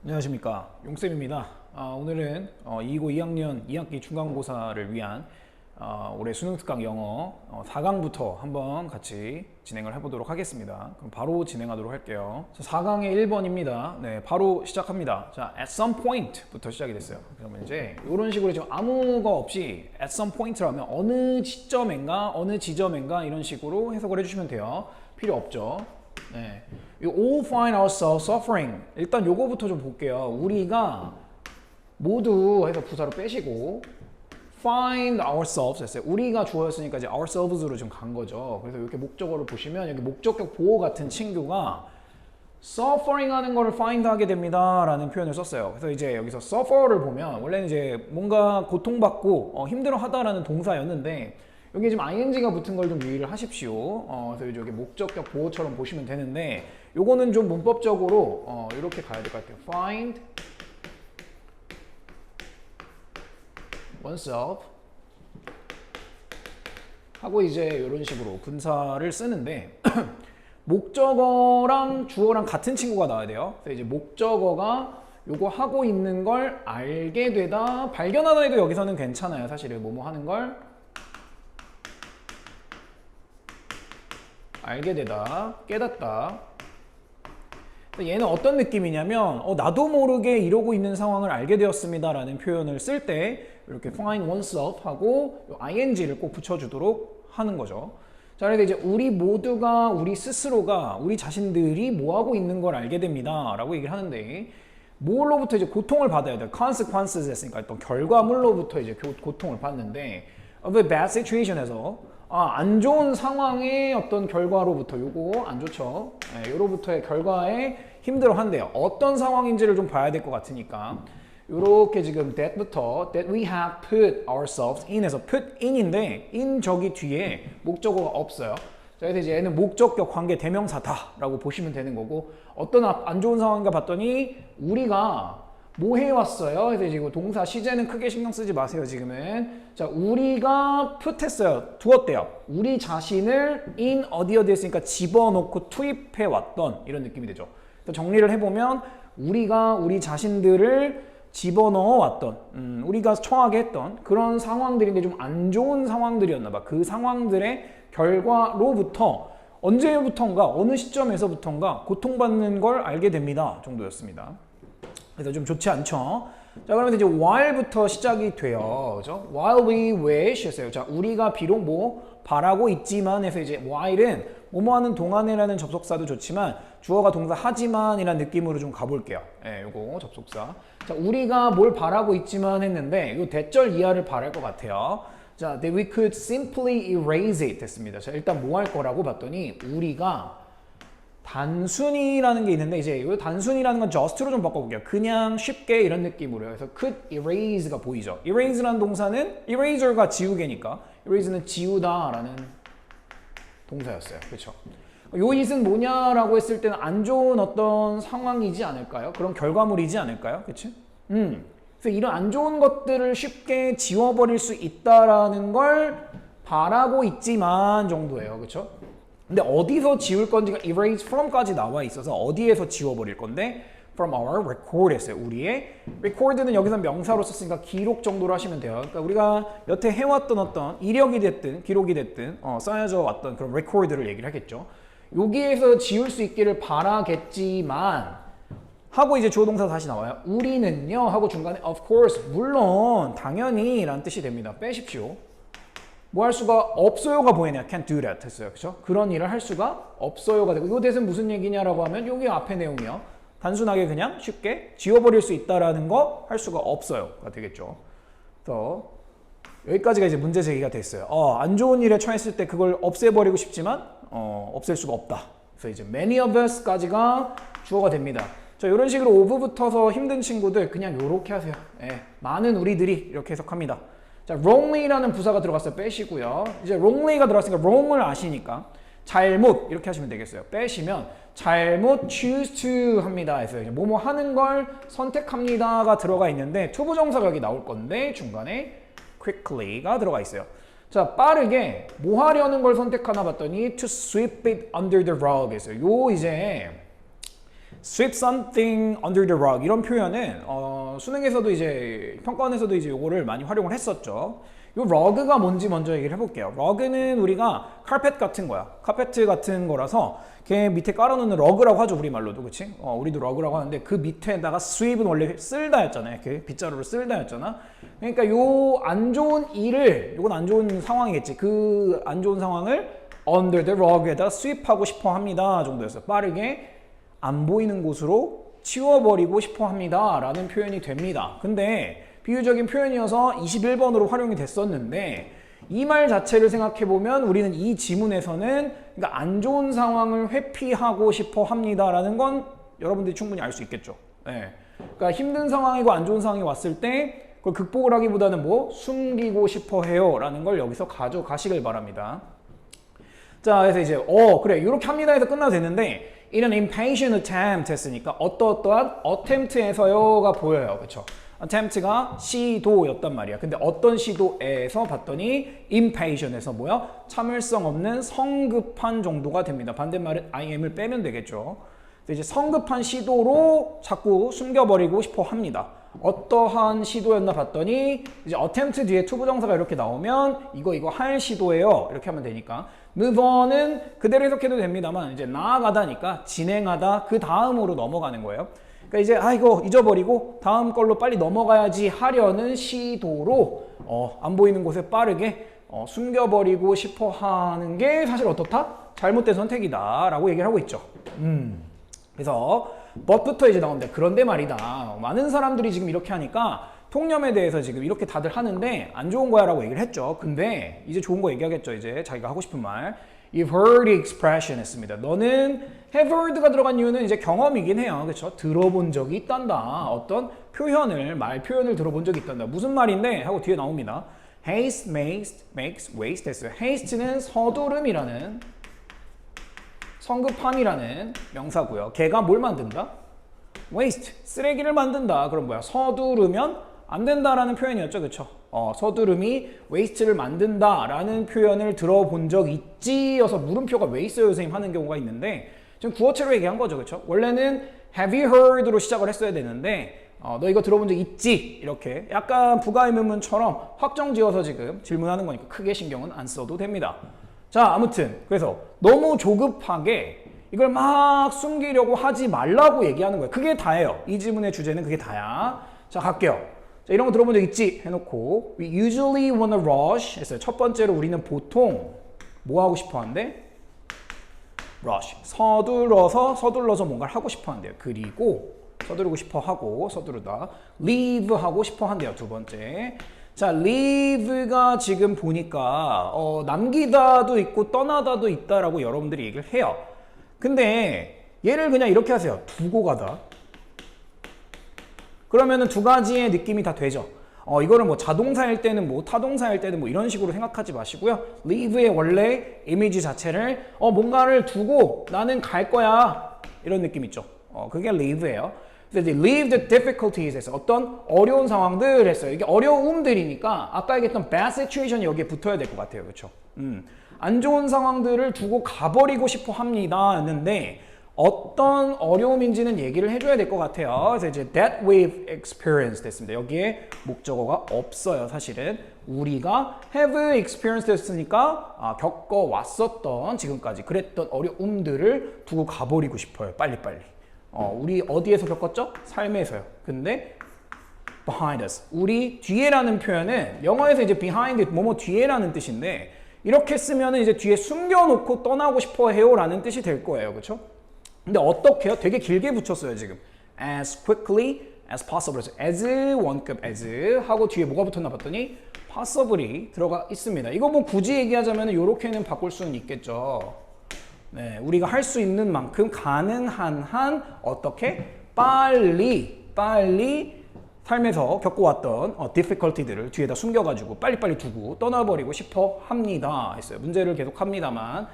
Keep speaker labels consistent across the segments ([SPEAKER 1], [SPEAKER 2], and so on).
[SPEAKER 1] 안녕하십니까, 용쌤입니다. 오늘은 2고 2학년 2학기 중간고사를 위한 올해 수능특강 영어 4강부터 한번 같이 진행을 해보도록 하겠습니다. 그럼 바로 진행하도록 할게요. 자, 4강의 1번입니다. 네, 바로 시작합니다. 자, at some point부터 시작이 됐어요. 그러면 이제 이런 식으로 지금 아무거 없이 at some point라면 어느 시점인가, 어느 지점인가 이런 식으로 해석을 해주시면 돼요. 필요 없죠. 네. 이 all find ourselves suffering. 일단 요거부터 좀 볼게요. 우리가 모두 해서 부사로 빼시고 find ourselves 했어요. 우리가 주어였으니까 이제 ourselves로 좀 간 거죠. 그래서 이렇게 목적어를 보시면 여기 목적격 보호 같은 친구가 suffering 하는 거를 find 하게 됩니다 라는 표현을 썼어요. 그래서 이제 여기서 suffer를 보면 원래는 이제 뭔가 고통받고 힘들어 하다라는 동사였는데 여기 지금 ing가 붙은 걸 좀 유의를 하십시오. 그래서 여기 목적격 보호처럼 보시면 되는데 요거는 좀 문법적으로 이렇게 가야 될 것 같아요. find oneself 하고 이제 이런 식으로 분사를 쓰는데 목적어랑 주어랑 같은 친구가 나와야 돼요. 그래서 이제 목적어가 요거 하고 있는 걸 알게 되다, 발견하다 해도 여기서는 괜찮아요. 사실은 뭐뭐 하는 걸 알게 되다, 깨닫다. 얘는 어떤 느낌이냐면 나도 모르게 이러고 있는 상황을 알게 되었습니다 라는 표현을 쓸 때 이렇게 find oneself 하고 ing를 꼭 붙여주도록 하는 거죠. 자, 그래서 이제 우리 모두가, 우리 스스로가, 우리 자신들이 뭐 하고 있는 걸 알게 됩니다 라고 얘기를 하는데 뭘로부터 이제 고통을 받아야 돼요. consequences 했으니까 어떤 결과물로부터 이제 고통을 받는데 of a bad situation에서 안 좋은 상황의 어떤 결과로부터, 요거 안 좋죠. 네, 요로부터의 결과에 힘들어 한대요. 어떤 상황인지를 좀 봐야 될 것 같으니까 요렇게 지금 that부터 that we have put ourselves in에서 put in인데 in 저기 뒤에 목적어가 없어요. 자, 그래서 이제 얘는 목적격 관계 대명사다 라고 보시면 되는 거고 어떤 안 좋은 상황인가 봤더니 우리가 뭐 해왔어요? 그래서 지금 동사 시제는 크게 신경 쓰지 마세요, 지금은. 자, 우리가 put 했어요. 두었대요. 우리 자신을 in 어디 했으니까 집어넣고 투입해왔던 이런 느낌이 되죠. 정리를 해보면 우리가 우리 자신들을 집어넣어왔던, 우리가 처하게 했던 그런 상황들인데 좀 안 좋은 상황들이었나 봐. 그 상황들의 결과로부터 언제부턴가, 어느 시점에서부턴가 고통받는 걸 알게 됩니다 정도였습니다. 그래서 좀 좋지 않죠. 자, 그러면 이제 while부터 시작이 돼요. 그죠? while we wish 했어요. 자, 우리가 비록 뭐 바라고 있지만 해서 이제 while은 뭐뭐 하는 동안이라는 접속사도 좋지만 주어가 동사 하지만 이라는 느낌으로 좀 가볼게요. 예, 요거 접속사. 자, 우리가 뭘 바라고 있지만 했는데 요 대절 이하를 바랄 것 같아요. 자, that we could simply erase it 됐습니다. 자, 일단 뭐 할 거라고 봤더니 우리가 단순히라는 게 있는데 이제 이 단순히라는 건 just로 좀 바꿔볼게요. 그냥 쉽게 이런 느낌으로요. 그래서 could erase가 보이죠. erase라는 동사는 eraser가 지우개니까 erase는 지우다라는 동사였어요. 그렇죠? 요 it은 뭐냐라고 했을 때는 안 좋은 어떤 상황이지 않을까요? 그런 결과물이지 않을까요? 그렇지? 그래서 이런 안 좋은 것들을 쉽게 지워버릴 수 있다라는 걸 바라고 있지만 정도예요. 그렇죠? 근데 어디서 지울 건지가 erase from까지 나와 있어서 어디에서 지워버릴 건데 from our record 했어요. 우리의 record는 여기서 명사로 썼으니까 기록 정도로 하시면 돼요. 그러니까 우리가 여태 해왔던 어떤 이력이 됐든 기록이 됐든 쌓여져 왔던 그런 record를 얘기를 하겠죠. 여기에서 지울 수 있기를 바라겠지만 하고 이제 주어 동사 다시 나와요. 우리는요 하고 중간에 of course 물론 당연히 라는 뜻이 됩니다. 빼십시오. 뭐 할 수가 없어요가 보이네요. can't do that 했어요. 그렇죠? 그런 일을 할 수가 없어요가 되고 이 대신 무슨 얘기냐라고 하면 여기 앞에 내용이요. 단순하게 그냥 쉽게 지워버릴 수 있다라는 거 할 수가 없어요가 되겠죠. 그래서 여기까지가 이제 문제 제기가 됐어요. 안 좋은 일에 처했을 때 그걸 없애버리고 싶지만 없앨 수가 없다. 그래서 이제 many of us까지가 주어가 됩니다. 자, 이런 식으로 of 붙어서 힘든 친구들 그냥 요렇게 하세요. 예, 많은 우리들이 이렇게 해석합니다. 자, wrongly라는 부사가 들어갔어요. 빼시고요. 이제 wrongly가 들어갔으니까 wrong을 아시니까 잘못 이렇게 하시면 되겠어요. 빼시면 잘못 choose to 합니다. 해서 뭐뭐 하는 걸 선택합니다가 들어가 있는데 투부정사가 여기 나올 건데 중간에 quickly가 들어가 있어요. 자, 빠르게 뭐 하려는 걸 선택하나 봤더니 to sweep it under the rug 했어요. 요 이제 sweep something under the rug 이런 표현은 수능에서도 이제 평가원에서도 이제 요거를 많이 활용을 했었죠. 요 rug가 뭔지 먼저 얘기를 해볼게요. rug는 우리가 카펫 같은 거야. 카페트 같은 거라서 걔 밑에 깔아놓는 rug라고 하죠. 우리말로도 그치? 우리도 rug라고 하는데 그 밑에다가 sweep은 원래 쓸다였잖아요. 그 빗자루로 쓸다였잖아. 그러니까 요 안 좋은 일을 요건 안 좋은 상황이겠지. 그 안 좋은 상황을 under the rug에다 sweep하고 싶어 합니다 정도였어요. 빠르게 안 보이는 곳으로 치워버리고 싶어 합니다 라는 표현이 됩니다. 근데 비유적인 표현이어서 21번으로 활용이 됐었는데 이 말 자체를 생각해보면 우리는 이 지문에서는 그러니까 안 좋은 상황을 회피하고 싶어 합니다 라는 건 여러분들이 충분히 알 수 있겠죠. 네. 그러니까 힘든 상황이고 안 좋은 상황이 왔을 때 그걸 극복을 하기보다는 뭐 숨기고 싶어 해요 라는 걸 여기서 가져가시길 바랍니다. 자, 그래서 이제 그래 이렇게 합니다 해서 끝나도 되는데 이런 impatient attempt 했으니까 어떠한 attempt에서요가 보여요. 그쵸? attempt가 시도였단 말이야. 근데 어떤 시도에서 봤더니 impatient에서 뭐야? 참을성 없는 성급한 정도가 됩니다. 반대말은 IM을 빼면 되겠죠. 이제 성급한 시도로 자꾸 숨겨버리고 싶어 합니다. 어떠한 시도였나 봤더니 이제 attempt 뒤에 투부정사가 이렇게 나오면 이거 할 시도예요. 이렇게 하면 되니까 move on은 그대로 해석해도 됩니다만 이제 나아가다니까 진행하다 그 다음으로 넘어가는 거예요. 그러니까 이제 이거 잊어버리고 다음 걸로 빨리 넘어가야지 하려는 시도로 안 보이는 곳에 빠르게 숨겨버리고 싶어 하는 게 사실 어떻다? 잘못된 선택이다 라고 얘기를 하고 있죠. 그래서 but부터 이제 나옵니다. 그런데 말이다. 많은 사람들이 지금 이렇게 하니까 통념에 대해서 지금 이렇게 다들 하는데 안 좋은 거야 라고 얘기를 했죠. 근데 이제 좋은 거 얘기하겠죠. 이제 자기가 하고 싶은 말. You've heard the expression 했습니다. 너는 have heard가 들어간 이유는 이제 경험이긴 해요. 그렇죠? 들어본 적이 있단다. 어떤 표현을, 말 표현을 들어본 적이 있단다. 무슨 말인데? 하고 뒤에 나옵니다. Haste makes waste 했어요. haste는 서두름이라는 성급함이라는 명사고요. 걔가 뭘 만든다? waste, 쓰레기를 만든다. 그럼 뭐야? 서두르면 안 된다라는 표현이었죠. 그쵸? 서두름이 waste를 만든다라는 표현을 들어본 적 있지여서 물음표가 왜 있어요? 선생님 하는 경우가 있는데 지금 구어체로 얘기한 거죠. 그쵸? 원래는 have you heard로 시작을 했어야 되는데 너 이거 들어본 적 있지? 이렇게 약간 부가의문문처럼 확정지어서 지금 질문하는 거니까 크게 신경은 안 써도 됩니다. 자, 아무튼 그래서 너무 조급하게 이걸 막 숨기려고 하지 말라고 얘기하는 거예요. 그게 다예요. 이 지문의 주제는 그게 다야. 자, 갈게요. 자, 이런 거 들어본 적 있지? 해놓고 We usually wanna rush 했어요. 첫 번째로 우리는 보통 뭐 하고 싶어 하는데? rush. 서둘러서 뭔가를 하고 싶어 한대요. 그리고 서두르고 싶어 하고 서두르다. leave 하고 싶어 한대요. 두 번째. 자, leave가 지금 보니까 남기다도 있고 떠나다도 있다라고 여러분들이 얘기를 해요. 근데 얘를 그냥 이렇게 하세요. 두고 가다. 그러면은 두 가지의 느낌이 다 되죠. 이거를 뭐 자동사일 때는 뭐 타동사일 때는 뭐 이런 식으로 생각하지 마시고요. leave의 원래 이미지 자체를 뭔가를 두고 나는 갈 거야. 이런 느낌 있죠. 그게 leave예요. 그래서 leave the difficulties 해서 어떤 어려운 상황들 했어요. 이게 어려움들이니까 아까 얘기했던 bad situation이 여기에 붙어야 될 것 같아요. 그렇죠? 안 좋은 상황들을 두고 가버리고 싶어 합니다. 했는데 어떤 어려움인지는 얘기를 해줘야 될 것 같아요. 그래서 이제 that we've experienced 됐습니다. 여기에 목적어가 없어요. 사실은 우리가 have experienced 했으니까 겪어왔었던 지금까지 그랬던 어려움들을 두고 가버리고 싶어요. 빨리빨리. 우리 어디에서 겪었죠? 삶에서요. 근데 behind us. 우리 뒤에라는 표현은 영어에서 이제 behind 뭐뭐 뒤에라는 뜻인데 이렇게 쓰면은 이제 뒤에 숨겨놓고 떠나고 싶어 해요라는 뜻이 될 거예요. 그렇죠? 근데 어떻게요? 되게 길게 붙였어요, 지금. as quickly as possible. as 원급 as 하고 뒤에 뭐가 붙었나 봤더니 possibly 들어가 있습니다. 이거 뭐 굳이 얘기하자면 이렇게는 바꿀 수는 있겠죠. 네, 우리가 할 수 있는 만큼 가능한 한 어떻게 빨리 삶에서 겪어왔던 difficulty들을 뒤에다 숨겨가지고 빨리빨리 두고 떠나버리고 싶어 합니다 했어요. 문제를 계속 합니다만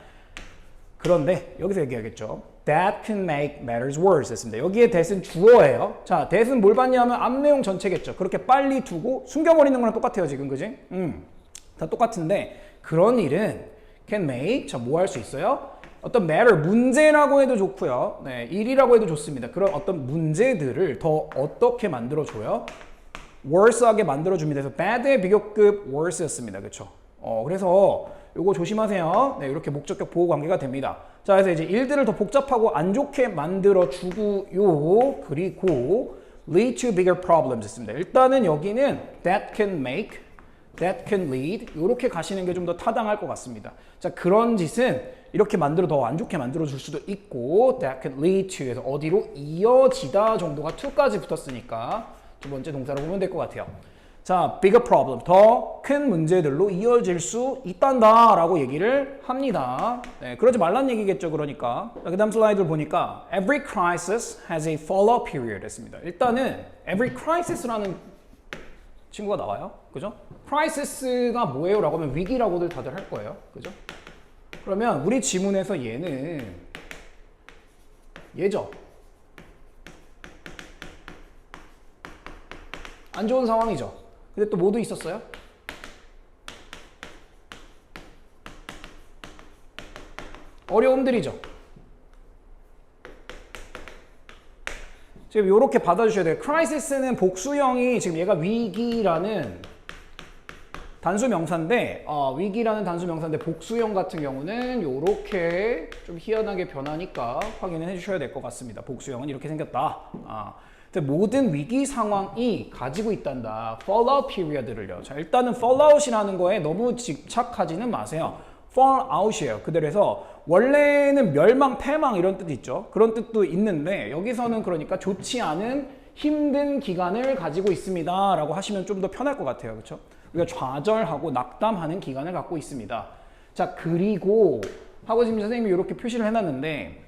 [SPEAKER 1] 그런데 여기서 얘기하겠죠. That can make matters worse 했습니다. 여기에 that은 주어예요. 자, that은 뭘 봤냐면 앞 내용 전체겠죠. 그렇게 빨리 두고 숨겨버리는 거랑 똑같아요 지금. 그지? 다 똑같은데 그런 일은 can make 자, 뭐 할 수 있어요? 어떤 matter, 문제라고 해도 좋고요. 네, 일이라고 해도 좋습니다. 그런 어떤 문제들을 더 어떻게 만들어줘요? worse하게 만들어줍니다. 그래서 bad의 비교급 worse였습니다. 그렇죠? 그래서 요거 조심하세요. 네, 이렇게 목적격 보호 관계가 됩니다. 자, 그래서 이제 일들을 더 복잡하고 안 좋게 만들어주고요. 그리고 lead to bigger problems 있습니다. 일단은 여기는 that can make, that can lead 이렇게 가시는 게 좀 더 타당할 것 같습니다. 자, 그런 짓은 이렇게 만들어 더 안 좋게 만들어 줄 수도 있고 that can lead to 에서 어디로 이어지다 정도가 to까지 붙었으니까 두 번째 동사로 보면 될 것 같아요. 자, bigger problem, 더 큰 문제들로 이어질 수 있단다 라고 얘기를 합니다. 네, 그러지 말란 얘기겠죠. 그러니까 그 다음 슬라이드를 보니까 every crisis has a follow-up period 했습니다. 일단은 every crisis라는 친구가 나와요. 그죠? crisis가 뭐예요? 라고 하면 위기라고들 다들 할 거예요. 그죠? 그러면 우리 지문에서 얘는 얘죠. 안 좋은 상황이죠. 근데 또 뭐도 있었어요? 어려움들이죠. 지금 이렇게 받아주셔야 돼요. crisis는 복수형이 지금 얘가 위기라는 단수 명사인데 위기라는 단수 명사인데 복수형 같은 경우는 이렇게 좀 희한하게 변하니까 확인을 해주셔야 될 것 같습니다. 복수형은 이렇게 생겼다. 모든 위기 상황이 가지고 있단다. fallout period를요. 자, 일단은 fallout이라는 거에 너무 집착하지는 마세요. fallout이에요. 그대로 해서 원래는 멸망, 패망 이런 뜻이 있죠. 그런 뜻도 있는데 여기서는 그러니까 좋지 않은 힘든 기간을 가지고 있습니다. 라고 하시면 좀 더 편할 것 같아요. 그렇죠? 우리가 좌절하고 낙담하는 기간을 갖고 있습니다. 자, 그리고 하고 지금 선생님이 이렇게 표시를 해놨는데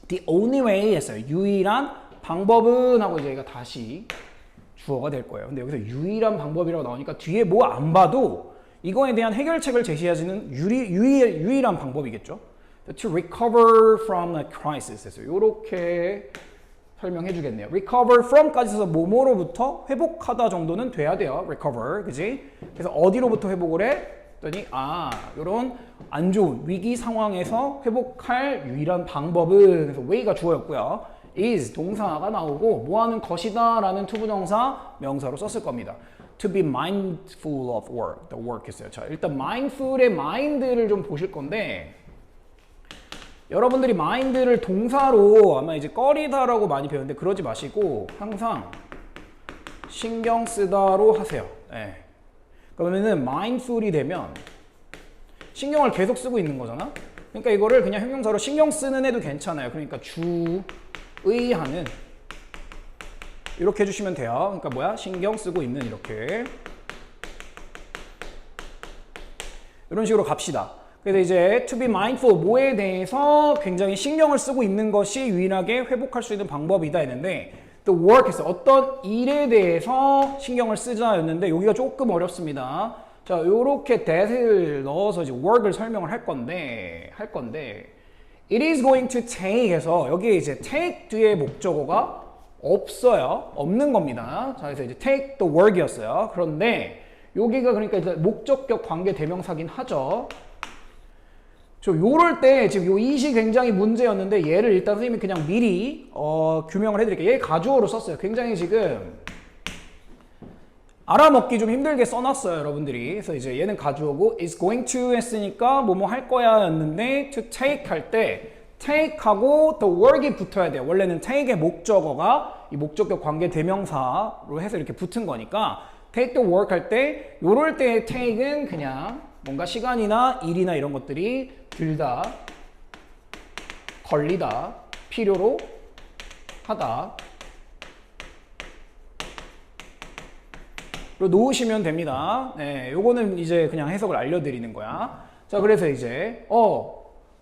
[SPEAKER 1] the only way 했어요. 유일한 방법은 하고 이제 얘가 다시 주어가 될 거예요. 근데 여기서 유일한 방법이라고 나오니까 뒤에 뭐 안 봐도 이거에 대한 해결책을 제시하지는 유일한 방법이겠죠. To recover from a crisis 해서 이렇게 설명해 주겠네요. recover from까지 써서 뭐뭐로부터 회복하다 정도는 돼야 돼요. recover, 그지? 그래서 어디로부터 회복을 해? 했더니 이런 안 좋은 위기 상황에서 회복할 유일한 방법은 그래서 way가 주어였고요. is 동사가 나오고 뭐하는 것이다 라는 투부정사 명사로 썼을 겁니다. To be mindful of work, the work 했어요. 자, 일단 mindful의 mind를 좀 보실 건데 여러분들이 mind를 동사로 아마 이제 꺼리다라고 많이 배웠는데 그러지 마시고 항상 신경 쓰다로 하세요. 네. 그러면은 mindful이 되면 신경을 계속 쓰고 있는 거잖아. 그러니까 이거를 그냥 형용사로 신경 쓰는 애도 괜찮아요. 그러니까 주의하는 이렇게 해주시면 돼요. 그러니까 뭐야? 신경 쓰고 있는 이렇게 이런 식으로 갑시다. 그래서 이제 to be mindful 뭐에 대해서 굉장히 신경을 쓰고 있는 것이 유일하게 회복할 수 있는 방법이다 했는데 the work 했어요. 어떤 일에 대해서 신경을 쓰자였는데 여기가 조금 어렵습니다. 자, 요렇게 that을 넣어서 이제 work을 설명을 할 건데 it is going to take 해서 여기에 이제 take 뒤에 목적어가 없어요. 없는 겁니다. 자, 그래서 이제 take the work이었어요. 그런데 여기가 그러니까 이제 목적격 관계 대명사긴 하죠. 요럴 때 지금 요 이시 굉장히 문제였는데 얘를 일단 선생님이 그냥 미리 규명을 해드릴게요. 얘 가주어로 썼어요. 굉장히 지금 알아먹기 좀 힘들게 써놨어요, 여러분들이. 그래서 이제 얘는 가주어고 is going to 했으니까 뭐뭐 할 거야 였는데 to take 할 때 take하고 the work이 붙어야 돼요. 원래는 take의 목적어가 이 목적격 관계 대명사로 해서 이렇게 붙은 거니까 take the work 할 때 요럴 때의 take은 그냥 뭔가 시간이나 일이나 이런 것들이 들다, 걸리다, 필요로 하다 로 놓으시면 됩니다. 네, 요거는 이제 그냥 해석을 알려드리는 거야. 자, 그래서 이제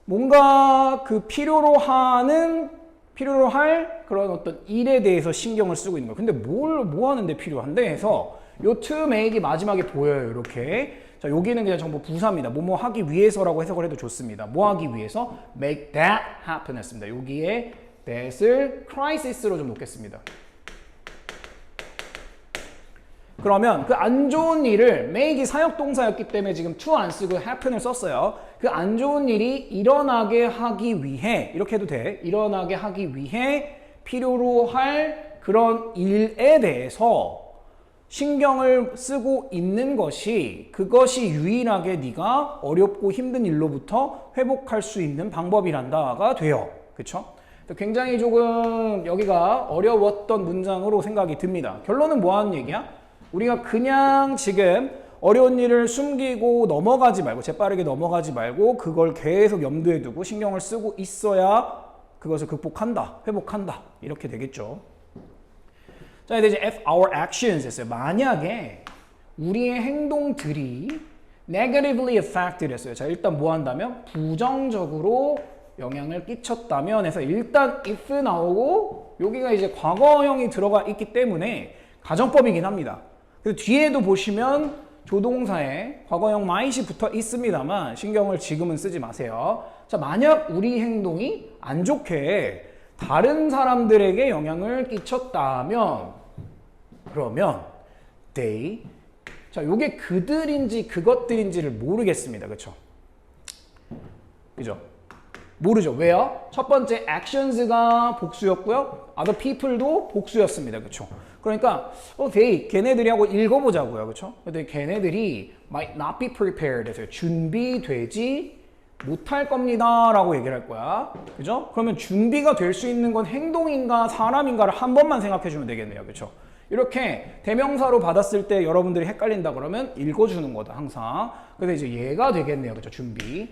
[SPEAKER 1] 뭔가 그 필요로 할 그런 어떤 일에 대해서 신경을 쓰고 있는 거예요. 근데 뭐 하는데 필요한데 해서 요 to make이 마지막에 보여요. 이렇게. 자, 여기는 그냥 전부 부사입니다. 뭐뭐 하기 위해서라고 해석을 해도 좋습니다. 뭐 하기 위해서? make that happen 했습니다. 여기에 that을 crisis로 좀 놓겠습니다. 그러면 그 안 좋은 일을 make이 사역동사였기 때문에 지금 to 안 쓰고 happen을 썼어요. 그 안 좋은 일이 일어나게 하기 위해 이렇게 해도 돼. 일어나게 하기 위해 필요로 할 그런 일에 대해서 신경을 쓰고 있는 것이 그것이 유일하게 네가 어렵고 힘든 일로부터 회복할 수 있는 방법이란다가 돼요. 그쵸? 굉장히 조금 여기가 어려웠던 문장으로 생각이 듭니다. 결론은 뭐 하는 얘기야? 우리가 그냥 지금 어려운 일을 숨기고 넘어가지 말고 재빠르게 넘어가지 말고 그걸 계속 염두에 두고 신경을 쓰고 있어야 그것을 극복한다, 회복한다 이렇게 되겠죠. 자, 이제 if our actions 했어요. 만약에 우리의 행동들이 negatively affected 했어요. 자, 일단 뭐 한다면 부정적으로 영향을 끼쳤다면 해서 일단 if 나오고 여기가 이제 과거형이 들어가 있기 때문에 가정법이긴 합니다. 그래서 뒤에도 보시면 조동사에 과거형 might이 붙어 있습니다만 신경을 지금은 쓰지 마세요. 자, 만약 우리 행동이 안 좋게 다른 사람들에게 영향을 끼쳤다면 그러면 they 자, 요게 그들인지 그것들인지를 모르겠습니다. 그쵸? 그죠? 모르죠. 왜요? 첫 번째 actions가 복수였고요. other people도 복수였습니다. 그쵸? 그러니까 they 걔네들이 하고 읽어보자고요. 그쵸? 근데 걔네들이 might not be prepared 해서 준비되지 못할 겁니다 라고 얘기를 할 거야. 그죠? 그러면 준비가 될 수 있는 건 행동인가 사람인가를 한 번만 생각해 주면 되겠네요. 그쵸? 이렇게 대명사로 받았을 때 여러분들이 헷갈린다 그러면 읽어주는 거다 항상. 그래서 이제 얘가 되겠네요. 그쵸? 준비.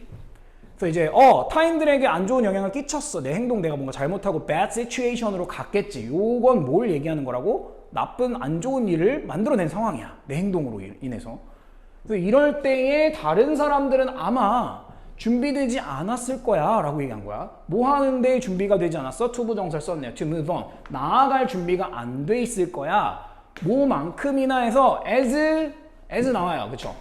[SPEAKER 1] 그래서 이제 타인들에게 안 좋은 영향을 끼쳤어. 내 행동 내가 뭔가 잘못하고 bad situation으로 갔겠지. 요건 뭘 얘기하는 거라고? 나쁜 안 좋은 일을 만들어낸 상황이야. 내 행동으로 인해서. 그래서 이럴 때에 다른 사람들은 아마 준비되지 않았을 거야 라고 얘기한 거야. 뭐 하는데 준비가 되지 않았어? to 부정사를 썼네요. to move on. 나아갈 준비가 안 돼 있을 거야. 뭐만큼이나 해서 as 나와요. 그쵸?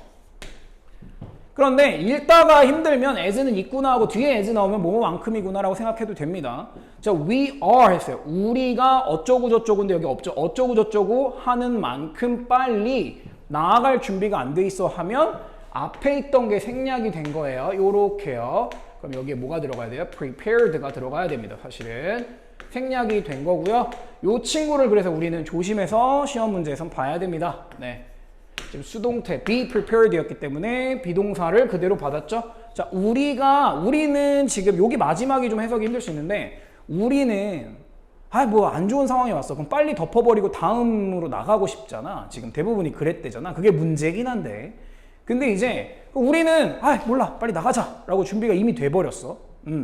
[SPEAKER 1] 그런데 읽다가 힘들면 as는 있구나 하고 뒤에 as 나오면 뭐만큼이구나 라고 생각해도 됩니다. 자, we are 했어요. 우리가 어쩌고 저쩌고인데 여기 없죠. 어쩌고 저쩌고 하는 만큼 빨리 나아갈 준비가 안 돼 있어 하면 앞에 있던 게 생략이 된 거예요. 요렇게요. 그럼 여기에 뭐가 들어가야 돼요? prepared가 들어가야 됩니다. 사실은 생략이 된 거고요. 요 친구를 그래서 우리는 조심해서 시험 문제에선 봐야 됩니다. 네. 지금 수동태 be prepared였기 때문에 비동사를 그대로 받았죠. 자, 우리는 지금 여기 마지막이 좀 해석이 힘들 수 있는데 우리는 뭐 안 좋은 상황이 왔어. 그럼 빨리 덮어버리고 다음으로 나가고 싶잖아. 지금 대부분이 그랬대잖아. 그게 문제긴 한데 근데 이제 우리는 몰라 빨리 나가자 라고 준비가 이미 돼버렸어.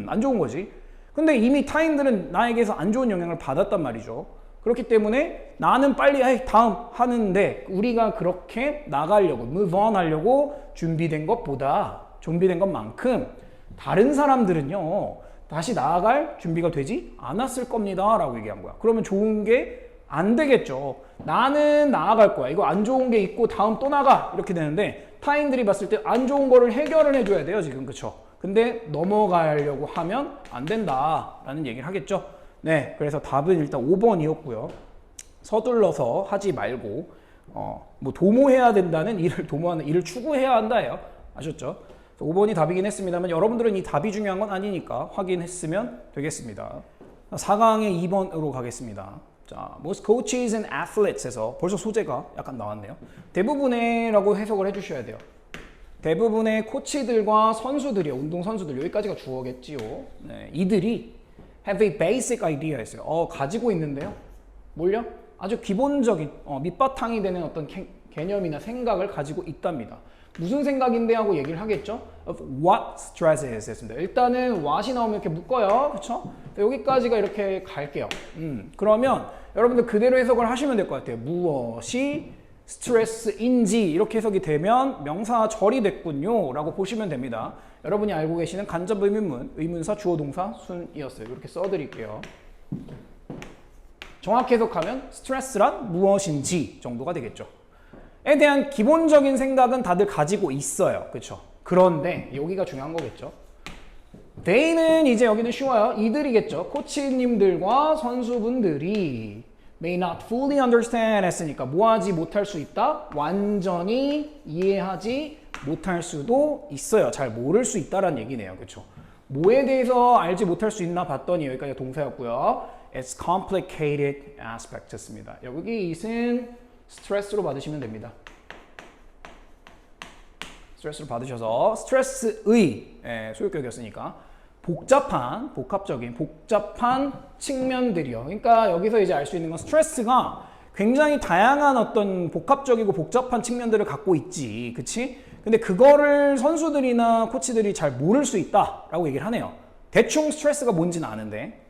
[SPEAKER 1] 안 좋은 거지. 근데 이미 타인들은 나에게서 안 좋은 영향을 받았단 말이죠. 그렇기 때문에 나는 빨리 다음 하는데 우리가 그렇게 나가려고 move on 하려고 준비된 것만큼 다른 사람들은요 다시 나아갈 준비가 되지 않았을 겁니다 라고 얘기한 거야. 그러면 좋은 게 안 되겠죠. 나는 나아갈 거야. 이거 안 좋은 게 있고 다음 또 나가 이렇게 되는데 타인들이 봤을 때 안 좋은 거를 해결을 해줘야 돼요 지금. 그쵸? 근데 넘어가려고 하면 안 된다라는 얘기를 하겠죠. 네, 그래서 답은 일단 5번이었고요. 서둘러서 하지 말고 뭐 도모해야 된다는 도모하는 일을 추구해야 한다예요. 아셨죠? 5번이 답이긴 했습니다만 여러분들은 이 답이 중요한 건 아니니까 확인했으면 되겠습니다. 4강의 2번으로 가겠습니다. 자, most coaches and athletes에서 벌써 소재가 약간 나왔네요. 대부분의라고 해석을 해주셔야 돼요. 대부분의 코치들과 선수들이요. 운동선수들 여기까지가 주어겠지요. 네, 이들이 have a basic idea 했어요. 가지고 있는데요. 뭘요? 아주 기본적인 밑바탕이 되는 어떤 개념이나 생각을 가지고 있답니다. 무슨 생각인데 하고 얘기를 하겠죠? Of what stress is 했습니다. 일단은 what이 나오면 이렇게 묶어요. 그렇죠? 여기까지가 이렇게 갈게요. 그러면 여러분들 그대로 해석을 하시면 될 것 같아요. 무엇이 스트레스인지 이렇게 해석이 되면 명사 절이 됐군요 라고 보시면 됩니다. 여러분이 알고 계시는 간접 의문문, 의문사, 주어, 동사 순이었어요. 이렇게 써드릴게요. 정확히 해석하면 스트레스란 무엇인지 정도가 되겠죠. 에 대한 기본적인 생각은 다들 가지고 있어요. 그렇죠? 그런데 여기가 중요한 거겠죠. they는 이제 여기는 쉬워요. 이들이겠죠. 코치님들과 선수분들이 may not fully understand 했으니까 뭐하지 못할 수 있다? 완전히 이해하지 못할 수도 있어요. 잘 모를 수 있다라는 얘기네요. 그렇죠? 뭐에 대해서 알지 못할 수 있나 봤더니 여기까지 동사였고요. It's complicated aspect였습니다. 여기 it은 스트레스로 받으시면 됩니다. 스트레스를 받으셔서 스트레스의 소유격이었으니까 복잡한 측면들이요. 그러니까 여기서 이제 알 수 있는 건 스트레스가 굉장히 다양한 어떤 복합적이고 복잡한 측면들을 갖고 있지. 그치? 근데 그거를 선수들이나 코치들이 잘 모를 수 있다라고 얘기를 하네요. 대충 스트레스가 뭔지는 아는데.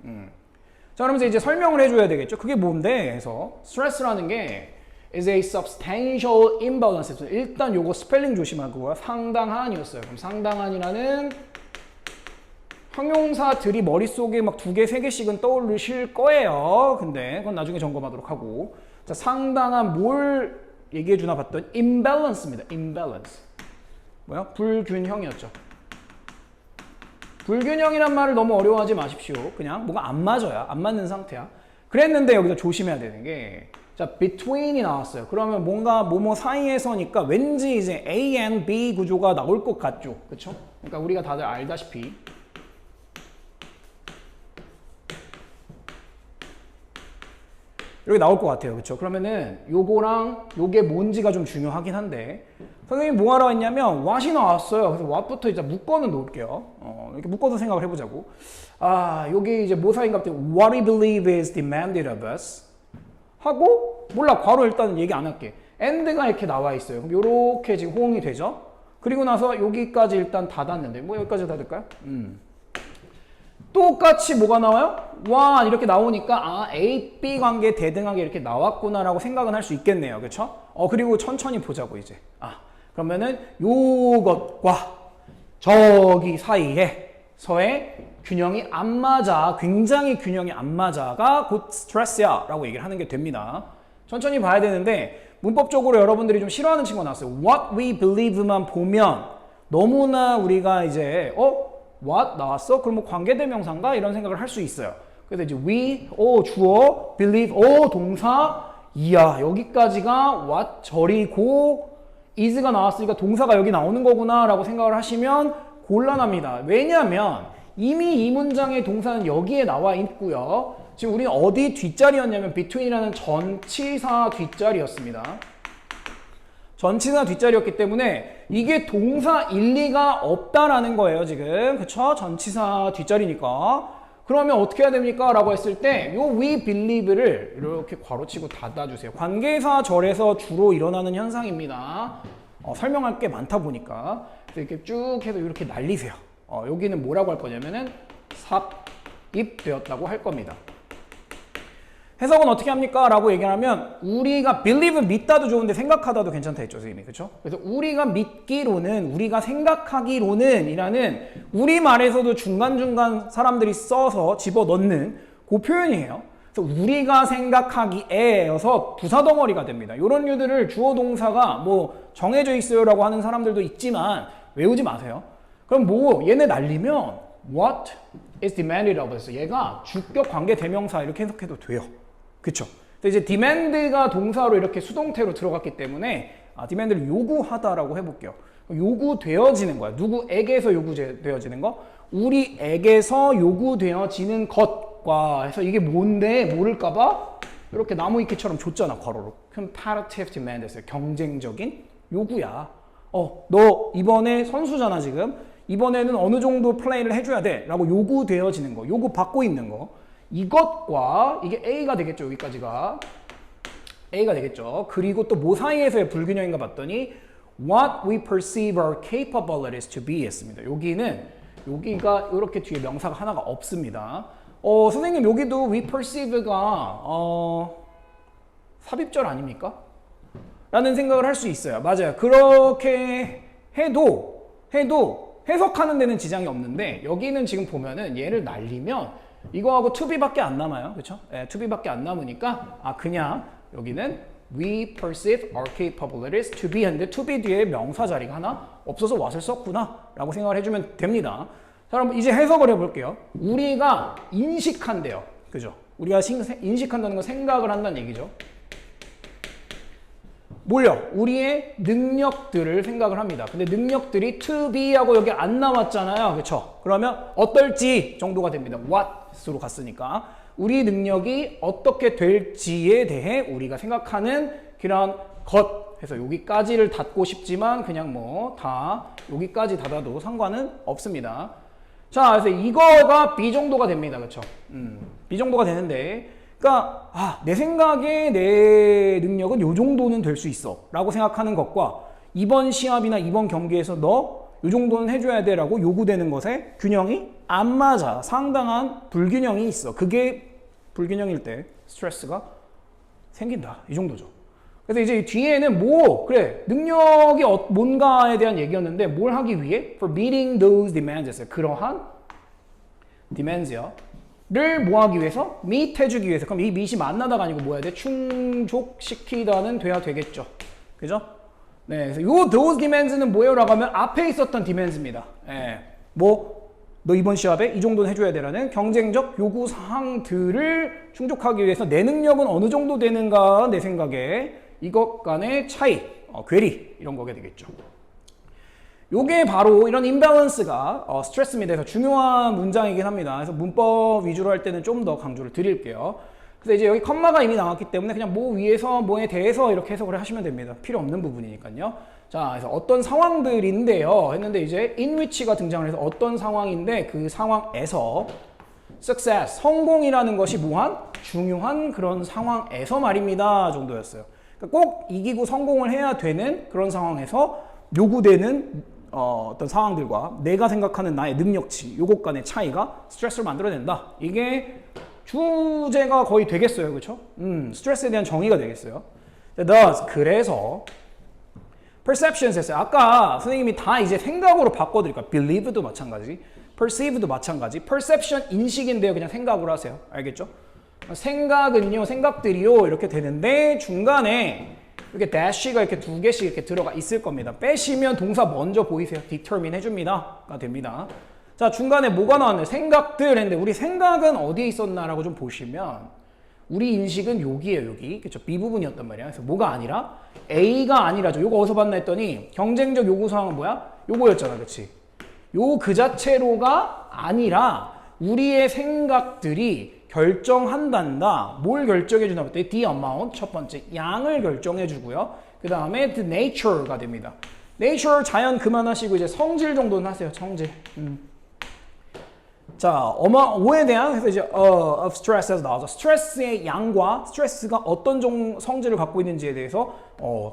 [SPEAKER 1] 자, 그러면서 이제 설명을 해줘야 되겠죠. 그게 뭔데? 해서 스트레스라는 게 is a substantial imbalance. 일단 요거 스펠링 조심하고요. 상당한이었어요. 그럼 상당한이라는 형용사들이 머릿속에 막 2개, 3개씩은 떠오르실 거예요. 근데 그건 나중에 점검하도록 하고. 자, 상당한 뭘 얘기해 주나 봤더니 imbalance입니다. imbalance. 뭐야? 불균형이었죠. 불균형이란 말을 너무 어려워하지 마십시오. 그냥 뭐가 안 맞아야, 안 맞는 상태야. 그랬는데 여기서 조심해야 되는 게 자, between이 나왔어요. 그러면 뭔가 뭐뭐 사이에서니까 왠지 이제 A and B 구조가 나올 것 같죠. 그쵸? 그러니까 우리가 다들 알다시피 이렇게 나올 것 같아요. 그쵸? 그러면은 요거랑 요게 뭔지가 좀 중요하긴 한데 선생님이 뭐 하러 했냐면 what이 나왔어요. 그래서 what부터 이제 묶어는 놓을게요. 이렇게 묶어서 생각을 해보자고. 아, 요게 이제 뭐 사이인가 봤더니 what we believe is demanded of us 하고 몰라 괄호 일단 얘기 안 할게. and가 이렇게 나와 있어요. 그럼 요렇게 지금 호응이 되죠? 그리고 나서 여기까지 일단 닫았는데 뭐 여기까지 닫을까요? 똑같이 뭐가 나와요? 와 이렇게 나오니까 아 A, B 관계 대등하게 이렇게 나왔구나라고 생각은 할 수 있겠네요. 그쵸? 그리고 천천히 보자고 이제. 그러면은 요것과 저기 사이에서의 균형이 안 맞아. 굉장히 균형이 안 맞아가 곧 스트레스야 라고 얘기를 하는 게 됩니다. 천천히 봐야 되는데 문법적으로 여러분들이 좀 싫어하는 친구가 나왔어요. What we believe만 보면 너무나 우리가 이제 what 나왔어? 그럼 뭐 관계대명사인가? 이런 생각을 할 수 있어요. 그래서 이제 we, 주어, believe, 동사, 이야 여기까지가 what 절이고 is가 나왔으니까 동사가 여기 나오는 거구나 라고 생각을 하시면 곤란합니다. 왜냐하면 이미 이 문장의 동사는 여기에 나와 있고요. 지금 우리는 어디 뒷자리였냐면 between이라는 전치사 뒷자리였습니다. 전치사 뒷자리였기 때문에 이게 동사 일리가 없다라는 거예요. 지금 그쵸? 전치사 뒷자리니까 그러면 어떻게 해야 됩니까? 라고 했을 때 요 we believe를 이렇게 괄호치고 닫아주세요. 관계사절에서 주로 일어나는 현상입니다. 설명할 게 많다 보니까 이렇게 쭉 해서 이렇게 날리세요. 여기는 뭐라고 할 거냐면은 삽입되었다고 할 겁니다. 해석은 어떻게 합니까? 라고 얘기하면 우리가 believe 믿다도 좋은데 생각하다도 괜찮다 했죠, 선생님이. 그쵸? 그래서 우리가 믿기로는 우리가 생각하기로는 이라는 우리말에서도 중간중간 사람들이 써서 집어넣는 그 표현이에요. 그래서 우리가 생각하기에여서 부사덩어리가 됩니다. 이런 류들을 주어 동사가 뭐 정해져 있어요 라고 하는 사람들도 있지만 외우지 마세요. 그럼 뭐 얘네 날리면 what is demanded of us 얘가 주격 관계 대명사 이렇게 해석해도 돼요. 그쵸? 근데 이제 demand가 동사로 이렇게 수동태로 들어갔기 때문에 demand를 요구하다라고 해볼게요. 요구되어지는 거야. 누구에게서 요구되어지는 거? 우리에게서 요구되어지는 것과 해서 이게 뭔데 모를까봐 이렇게 나무위키처럼 줬잖아 괄호로. comparative demand 했어요. 경쟁적인 요구야. 너 이번에 선수잖아 지금. 이번에는 어느 정도 플레이를 해줘야 돼 라고 요구되어지는 거, 요구받고 있는 거 이것과 이게 A가 되겠죠. 여기까지가 A가 되겠죠. 그리고 또 뭐 사이에서의 불균형인가 봤더니 what we perceive our capabilities to be 했습니다. 여기가 이렇게 뒤에 명사가 하나가 없습니다. 선생님 여기도 we perceive가 삽입절 아닙니까? 라는 생각을 할 수 있어요. 맞아요. 그렇게 해도 해석하는 데는 지장이 없는데 여기는 지금 보면은 얘를 날리면 이거하고 to be밖에 안 남아요. 그렇죠? to be밖에 안 남으니까 그냥 여기는 we perceive our capabilities to be 했는데 to be 뒤에 명사 자리가 하나 없어서 what을 썼구나 라고 생각을 해주면 됩니다. 자, 그럼 이제 해석을 해볼게요. 우리가 인식한대요. 그죠? 우리가 인식한다는 건 생각을 한다는 얘기죠. 뭘요? 우리의 능력들을 생각을 합니다. 근데 능력들이 to be하고 여기 안 나왔잖아요. 그렇죠? 그러면 어떨지 정도가 됩니다. what으로 갔으니까. 우리 능력이 어떻게 될지에 대해 우리가 생각하는 그런 것 해서 여기까지를 닫고 싶지만 그냥 뭐 다 여기까지 닫아도 상관은 없습니다. 자, 그래서 이거가 B 정도가 됩니다. 그렇죠? B 정도가 되는데 그러니까 내 생각에 내 능력은 요 정도는 될 수 있어 라고 생각하는 것과 이번 시합이나 이번 경기에서 너 요 정도는 해줘야 돼 라고 요구되는 것에 균형이 안 맞아. 상당한 불균형이 있어. 그게 불균형일 때 스트레스가 생긴다. 이 정도죠. 그래서 이제 뒤에는 그래 능력이 뭔가에 대한 얘기였는데 뭘 하기 위해? For meeting those demands. 그러한 demands요. 를 뭐 하기 위해서? meet 해주기 위해서. 그럼 이 meet이 만나다가 아니고 뭐 해야 돼? 충족시키다는 돼야 되겠죠. 그죠? 네, 그래서 요 those demands는 뭐예요? 라고 하면 앞에 있었던 demands입니다. 예, 너 이번 시합에 이 정도는 해줘야 되라는 경쟁적 요구 사항들을 충족하기 위해서 내 능력은 어느 정도 되는가 내 생각에 이것 간의 차이, 괴리 이런 거게 되겠죠. 요게 바로 이런 임밸런스가 스트레스입니다. 그래서 중요한 문장이긴 합니다. 그래서 문법 위주로 할 때는 좀 더 강조를 드릴게요. 그래서 이제 여기 컴마가 이미 나왔기 때문에 그냥 뭐 위에서 뭐에 대해서 이렇게 해석을 하시면 됩니다. 필요 없는 부분이니까요. 자, 그래서 어떤 상황들인데요. 했는데 이제 in which가 등장을 해서 어떤 상황인데 그 상황에서 success, 성공이라는 것이 뭐한? 중요한 그런 상황에서 말입니다. 정도였어요. 그러니까 꼭 이기고 성공을 해야 되는 그런 상황에서 요구되는 어떤 상황들과 내가 생각하는 나의 능력치, 요것 간의 차이가 스트레스를 만들어낸다. 이게 주제가 거의 되겠어요. 그렇죠? 스트레스에 대한 정의가 되겠어요. Thus, 그래서 perceptions 했어요. 아까 선생님이 다 이제 생각으로 바꿔드릴까요? believe도 마찬가지, perceive도 마찬가지. perception 인식인데요. 그냥 생각으로 하세요. 알겠죠? 생각은요, 생각들이요 이렇게 되는데 중간에 이렇게 dash가 이렇게 두 개씩 이렇게 들어가 있을 겁니다. 빼시면 동사 먼저 보이세요. determine 해줍니다가 됩니다. 자, 중간에 뭐가 나왔나요? 생각들 했는데 우리 생각은 어디에 있었나라고 좀 보시면 우리 인식은 여기에요. 여기. 그렇죠? B 부분이었단 말이야. 그래서 뭐가 아니라 A가 아니라죠. 요거 어디서 봤나 했더니 경쟁적 요구사항은 뭐야? 요거였잖아. 그렇지? 요 그 자체로가 아니라 우리의 생각들이 결정한단다. 뭘 결정해 주나 볼때 the amount 첫 번째 양을 결정해 주고요. 그 다음에 the nature가 됩니다. nature 자연 그만하시고 이제 성질 정도는 하세요. 성질. 자, 오에 대한 그래서 이제 of stress에서 나와서 스트레스의 양과 스트레스가 어떤 성질을 갖고 있는지에 대해서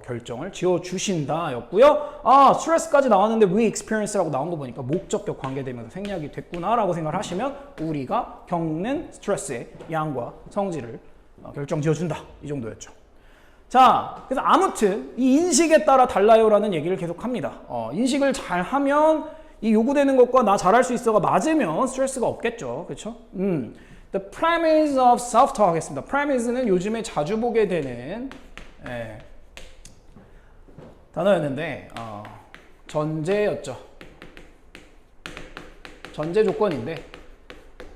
[SPEAKER 1] 결정을 지어 주신다였고요. 스트레스까지 나왔는데 we experience라고 나온 거 보니까 목적격 관계되면서 생략이 됐구나라고 생각을 하시면 우리가 겪는 스트레스의 양과 성질을 결정 지어 준다. 이 정도였죠. 자, 그래서 아무튼 이 인식에 따라 달라요라는 얘기를 계속합니다. 인식을 잘 하면 이 요구되는 것과 나 잘할 수 있어가 맞으면 스트레스가 없겠죠. 그렇죠? The premise of self-talk 하겠습니다. premise는 요즘에 자주 보게 되는 단어였는데 전제였죠. 전제 조건인데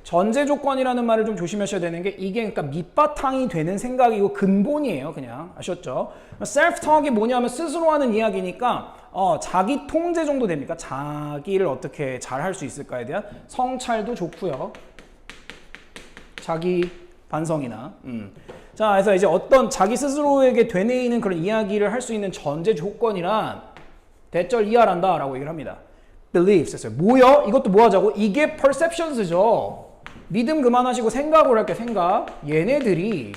[SPEAKER 1] 전제 조건이라는 말을 좀 조심하셔야 되는 게 이게 그러니까 밑바탕이 되는 생각이고 근본이에요. 그냥 아셨죠? self-talk이 뭐냐면 스스로 하는 이야기니까 자기 통제 정도 됩니까? 자기를 어떻게 잘 할 수 있을까에 대한 성찰도 좋고요. 자기 반성이나 자, 그래서 이제 어떤 자기 스스로에게 되뇌이는 그런 이야기를 할 수 있는 전제 조건이란 대절 이하란다 라고 얘기를 합니다. beliefs 했어요. 뭐요? 이것도 뭐 하자고? 이게 perceptions죠. 믿음 그만하시고 생각으로 할게. 생각. 얘네들이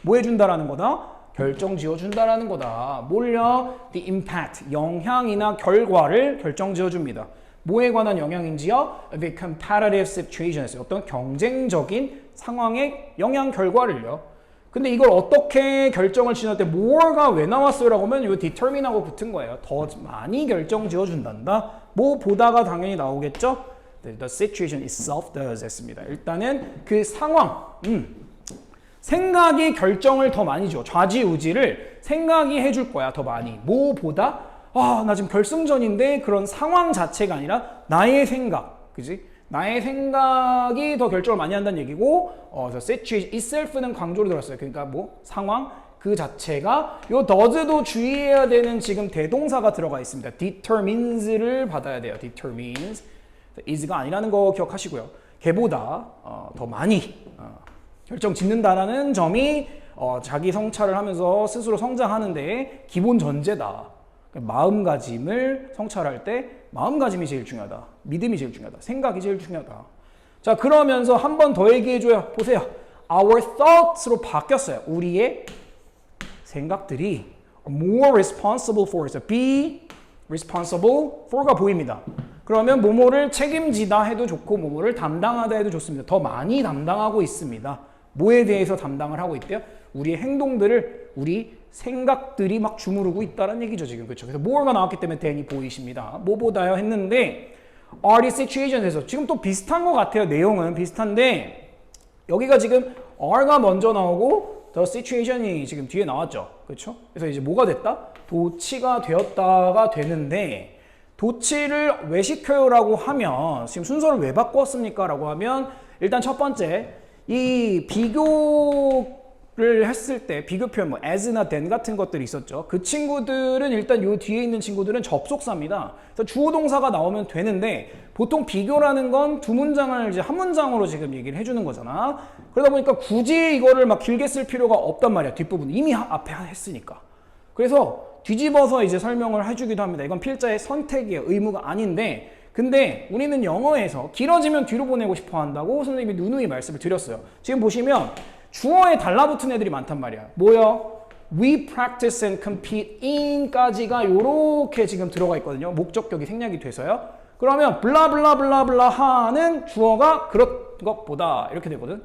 [SPEAKER 1] 뭐 해준다라는 거다? 결정 지어준다라는 거다. 뭘요? The impact, 영향이나 결과를 결정 지어줍니다. 뭐에 관한 영향인지요? The competitive situation, 어떤 경쟁적인 상황의 영향 결과를요. 근데 이걸 어떻게 결정을 지을 때 more가 왜 나왔어요? 라고 하면 이 determine하고 붙은 거예요. 더 많이 결정 지어준단다. 뭐 보다가 당연히 나오겠죠? The situation itself does 했습니다. 일단은 그 상황, 생각이 결정을 더 많이 줘. 좌지우지를 생각이 해줄 거야. 더 많이. 뭐보다 나 지금 결승전인데 그런 상황 자체가 아니라 나의 생각, 그지? 나의 생각이 더 결정을 많이 한다는 얘기고, the situation itself는 강조로 들었어요. 그러니까 뭐 상황 그 자체가 요 does도 주의해야 되는 지금 대동사가 들어가 있습니다. determines를 받아야 돼요. determines. is가 아니라는 거 기억하시고요. 걔보다 더 많이 결정 짓는다라는 점이 자기 성찰을 하면서 스스로 성장하는데 기본 전제다. 마음가짐을 성찰할 때 마음가짐이 제일 중요하다. 믿음이 제일 중요하다. 생각이 제일 중요하다. 자, 그러면서 한 번 더 얘기해줘요. 보세요. Our thoughts로 바뀌었어요. 우리의 생각들이 more responsible for. 그래서 be responsible for가 보입니다. 그러면 뭐뭐를 책임지다 해도 좋고 뭐뭐를 담당하다 해도 좋습니다. 더 많이 담당하고 있습니다. 뭐에 대해서 담당을 하고 있대요? 우리의 행동들을 우리 생각들이 막 주무르고 있다는 얘기죠, 지금. 그렇죠? 그래서 more가 나왔기 때문에 than이 보이십니다. 뭐보다요 했는데 are the situation에서 지금 또 비슷한 것 같아요. 내용은 비슷한데 여기가 지금 are가 먼저 나오고 the situation이 지금 뒤에 나왔죠. 그렇죠? 그래서 이제 뭐가 됐다? 도치가 되었다가 되는데 도치를 왜 시켜요라고 하면 지금 순서를 왜 바꿨습니까? 라고 하면 일단 첫 번째 이 비교를 했을 때 비교 표현 뭐 as나 than 같은 것들이 있었죠. 그 친구들은 일단 요 뒤에 있는 친구들은 접속사입니다. 그래서 주어 동사가 나오면 되는데 보통 비교라는 건 두 문장을 이제 한 문장으로 지금 얘기를 해주는 거잖아. 그러다 보니까 굳이 이거를 막 길게 쓸 필요가 없단 말이야. 뒷부분 이미 앞에 했으니까. 그래서 뒤집어서 이제 설명을 해주기도 합니다. 이건 필자의 선택이에요. 의무가 아닌데 근데 우리는 영어에서 길어지면 뒤로 보내고 싶어 한다고 선생님이 누누이 말씀을 드렸어요. 지금 보시면 주어에 달라붙은 애들이 많단 말이야. 뭐요? We practice and compete in까지가 요렇게 지금 들어가 있거든요. 목적격이 생략이 돼서요. 그러면 블라블라블라블라 하는 주어가 그런 것보다 이렇게 되거든.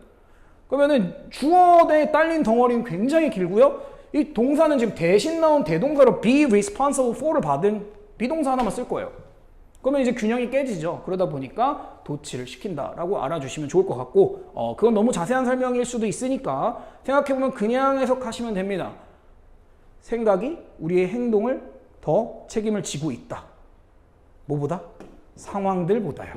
[SPEAKER 1] 그러면은 주어에 딸린 덩어리는 굉장히 길고요. 이 동사는 지금 대신 나온 대동사로 be responsible for를 받은 비동사 하나만 쓸 거예요. 그러면 이제 균형이 깨지죠. 그러다 보니까 도치를 시킨다라고 알아주시면 좋을 것 같고 그건 너무 자세한 설명일 수도 있으니까 생각해보면 그냥 해석하시면 됩니다. 생각이 우리의 행동을 더 책임을 지고 있다. 뭐보다? 상황들보다요.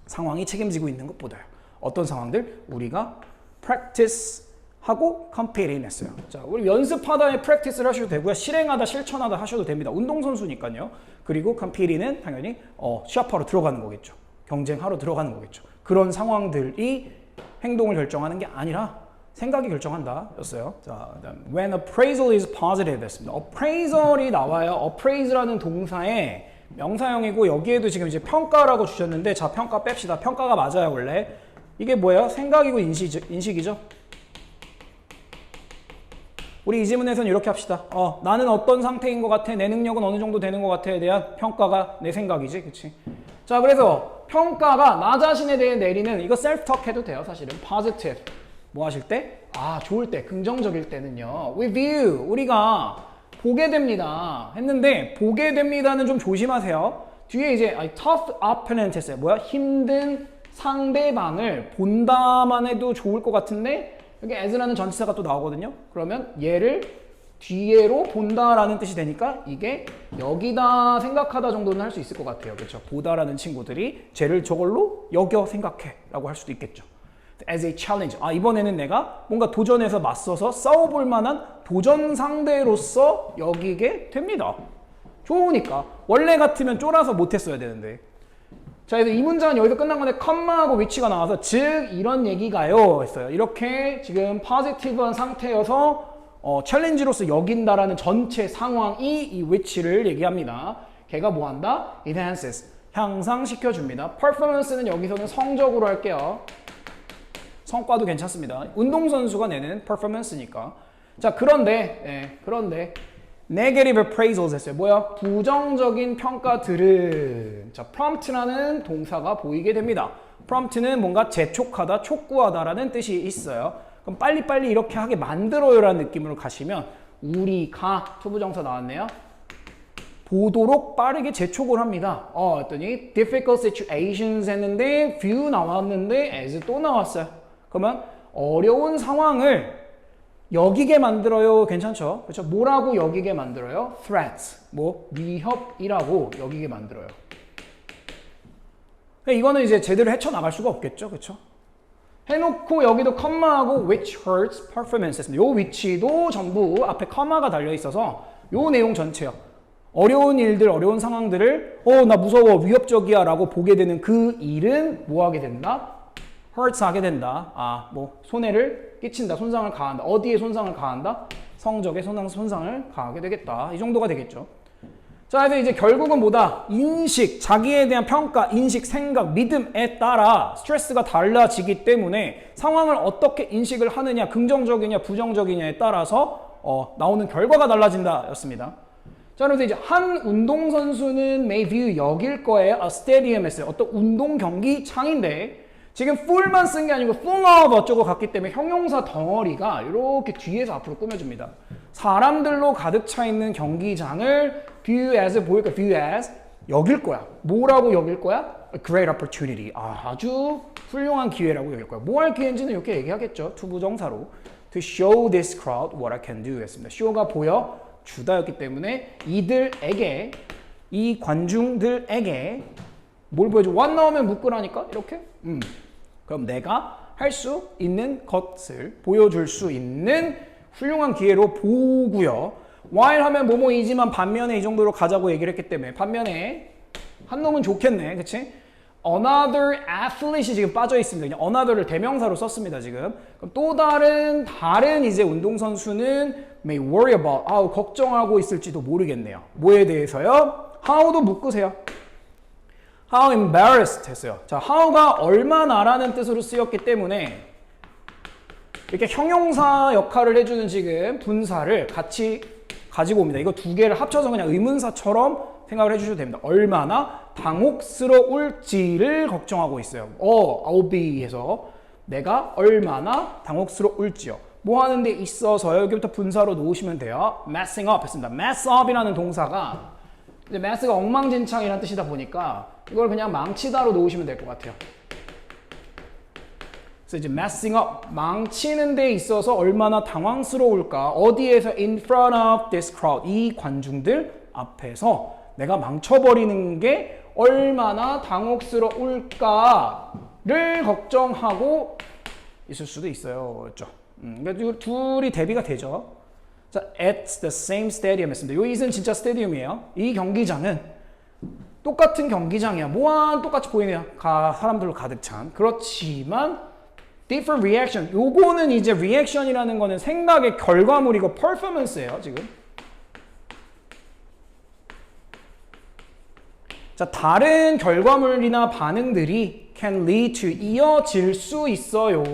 [SPEAKER 1] 상황이 책임지고 있는 것보다요. 어떤 상황들? 우리가 practice 하고 competing 했어요. 자, 우리 연습하다에 practice를 하셔도 되고요. 실행하다, 실천하다 하셔도 됩니다. 운동선수니까요. 그리고 competing은 당연히 시합하러 들어가는 거겠죠. 경쟁하러 들어가는 거겠죠. 그런 상황들이 행동을 결정하는 게 아니라 생각이 결정한다 였어요. 자, when appraisal is positive 됐습니다. appraisal이 나와요. appraise라는 동사의 명사형이고 여기에도 지금 이제 평가라고 주셨는데 자, 평가 뺍시다. 평가가 맞아요, 원래. 이게 뭐예요? 생각이고 인식이죠. 우리 이 지문에서는 이렇게 합시다. 나는 어떤 상태인 것 같아? 내 능력은 어느 정도 되는 것 같아에 대한 평가가 내 생각이지. 그치? 자, 그래서 평가가 나 자신에 대해 내리는 이거 self-talk 해도 돼요. 사실은 positive. 뭐 하실 때? 좋을 때, 긍정적일 때는요. We view. 우리가 보게 됩니다. 했는데 보게 됩니다는 좀 조심하세요. 뒤에 이제 tough opponent 했어요. 뭐야? 힘든 상대방을 본다만 해도 좋을 것 같은데 여기 as라는 전치사가 또 나오거든요. 그러면 얘를 뒤에로 본다라는 뜻이 되니까 이게 여기다 생각하다 정도는 할 수 있을 것 같아요. 그렇죠? 보다라는 친구들이 쟤를 저걸로 여겨 생각해 라고 할 수도 있겠죠. as a challenge. 이번에는 내가 뭔가 도전해서 맞서서 싸워볼 만한 도전 상대로서 여기게 됩니다. 좋으니까. 원래 같으면 쫄아서 못했어야 되는데. 자, 그래서 이 문장은 여기서 끝난 건데 컴마하고 위치가 나와서 즉 이런 얘기가요 했어요. 이렇게 지금 positive한 상태여서 챌린지로서 여긴다라는 전체 상황이 이 위치를 얘기합니다. 걔가 뭐 한다? enhances. 향상시켜줍니다. performance는 여기서는 성적으로 할게요. 성과도 괜찮습니다. 운동선수가 내는 performance니까. 자, 그런데 negative appraisals 했어요. 뭐야? 부정적인 평가들은 자, prompt라는 동사가 보이게 됩니다. prompt는 뭔가 재촉하다, 촉구하다라는 뜻이 있어요. 그럼 빨리빨리 이렇게 하게 만들어요라는 느낌으로 가시면 우리가 투부정사 나왔네요. 보도록 빠르게 재촉을 합니다. 했더니 difficult situations 했는데 view 나왔는데 as 또 나왔어요. 그러면 어려운 상황을 여기게 만들어요. 괜찮죠? 그렇죠? 뭐라고 여기게 만들어요? threats. 뭐 위협이라고 여기게 만들어요. 이거는 이제 제대로 헤쳐나갈 수가 없겠죠. 그쵸? 해놓고 여기도 컴마하고 which hurts performance 했습니다. 요 위치도 전부 앞에 컴마가 달려 있어서 요 내용 전체요. 어려운 일들, 어려운 상황들을 나 무서워, 위협적이야 라고 보게 되는 그 일은 뭐 하게 된다? hurts 하게 된다. 뭐 손해를 끼친다, 손상을 가한다. 어디에 손상을 가한다? 성적에 손상을 가하게 되겠다. 이 정도가 되겠죠. 자, 그래서 이제 결국은 뭐다? 인식, 자기에 대한 평가, 인식, 생각, 믿음에 따라 스트레스가 달라지기 때문에 상황을 어떻게 인식을 하느냐, 긍정적이냐, 부정적이냐에 따라서 나오는 결과가 달라진다 였습니다. 자, 그래서 이제 한 운동선수는 may view 여길 거예요. a stadium 했어요. 어떤 운동 경기장인데 지금 full만 쓴 게 아니고 full of 어쩌고 갔기 때문에 형용사 덩어리가 이렇게 뒤에서 앞으로 꾸며줍니다. 사람들로 가득 차 있는 경기장을 view as 보일까? view as 여길 거야. 뭐라고 여길 거야? A great opportunity. 아주 훌륭한 기회라고 여길 거야. 뭐 할 기회인지는 이렇게 얘기하겠죠. 투부정사로. To show this crowd what I can do 했습니다. 쇼가 보여 주다였기 때문에 이들에게, 이 관중들에게 뭘 보여줘? what 나오면 묶으라니까? 이렇게? 그럼 내가 할 수 있는 것을 보여줄 수 있는 훌륭한 기회로 보고요. while 하면 뭐뭐이지만 반면에 이 정도로 가자고 얘기를 했기 때문에 반면에 한 놈은 좋겠네. 그치? another athlete이 지금 빠져 있습니다. 그냥 another를 대명사로 썼습니다. 지금. 그럼 또 다른 이제 운동선수는 may worry about. 걱정하고 있을지도 모르겠네요. 뭐에 대해서요? how도 묶으세요. how embarrassed 했어요. 자, how가 얼마나라는 뜻으로 쓰였기 때문에 이렇게 형용사 역할을 해주는 지금 분사를 같이 가지고 옵니다. 이거 두 개를 합쳐서 그냥 의문사처럼 생각을 해주셔도 됩니다. 얼마나 당혹스러울지를 걱정하고 있어요. I'll be 해서 내가 얼마나 당혹스러울지요. 뭐 하는 데 있어서 여기부터 분사로 놓으시면 돼요. messing up 했습니다. mess up이라는 동사가 이제 mess가 엉망진창이라는 뜻이다 보니까 이걸 그냥 망치다로 놓으시면 될 것 같아요. 그래서 이제 messing up, 망치는 데 있어서 얼마나 당황스러울까. 어디에서 in front of this crowd, 이 관중들 앞에서 내가 망쳐버리는 게 얼마나 당혹스러울까를 걱정하고 있을 수도 있어요. 그렇죠? 그러니까 둘이 대비가 되죠. 자, at the same stadium 했습니다. 요 it은 진짜 스테디움이에요. 이 경기장은 똑같은 경기장이야. 뭐한 똑같이 보이네요. 사람들로 가득 찬. 그렇지만 different reaction. 요거는 이제 reaction이라는 거는 생각의 결과물이고 performance예요, 지금. 자, 다른 결과물이나 반응들이 can lead to 이어질 수 있어요.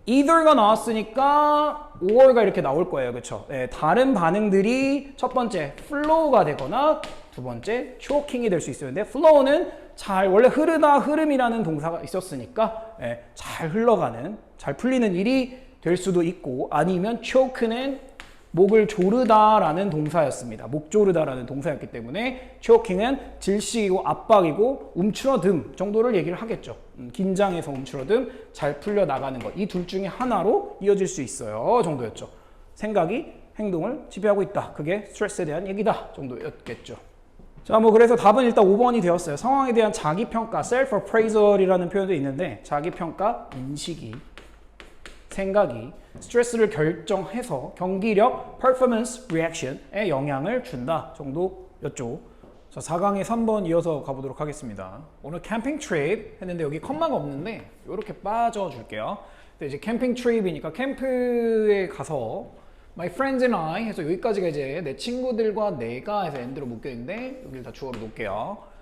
[SPEAKER 1] either가 나왔으니까 or가 이렇게 나올 거예요. 그렇죠? 네, 다른 반응들이 첫 번째 flow가 되거나 두 번째 choking이 될 수 있었는데 flow는 잘 원래 흐르다 흐름이라는 동사가 있었으니까 잘 흘러가는 잘 풀리는 일이 될 수도 있고 아니면 choke는 목을 조르다라는 동사였습니다. 목 조르다라는 동사였기 때문에 choking은 질식이고 압박이고 움츠러듦 정도를 얘기를 하겠죠. 긴장해서 움츠러듦 잘 풀려나가는 것. 이 둘 중에 하나로 이어질 수 있어요 정도였죠. 생각이 행동을 지배하고 있다. 그게 스트레스에 대한 얘기다 정도였겠죠. 자, 뭐 그래서 답은 일단 5번이 되었어요. 상황에 대한 자기평가, self-appraisal이라는 표현도 있는데 자기평가, 인식이, 생각이 스트레스를 결정해서 경기력, performance, reaction에 영향을 준다 정도였죠. 자, 4강에 3번 이어서 가보도록 하겠습니다. 오늘 캠핑 트립 했는데 여기 컴마가 없는데 이렇게 빠져줄게요. 근데 이제 캠핑 트립이니까 캠프에 가서 My friends and I 해서 여기까지가 이제 내 친구들과 내가 해서 end로 묶여있는데 여기를 다 주어로 놓을게요.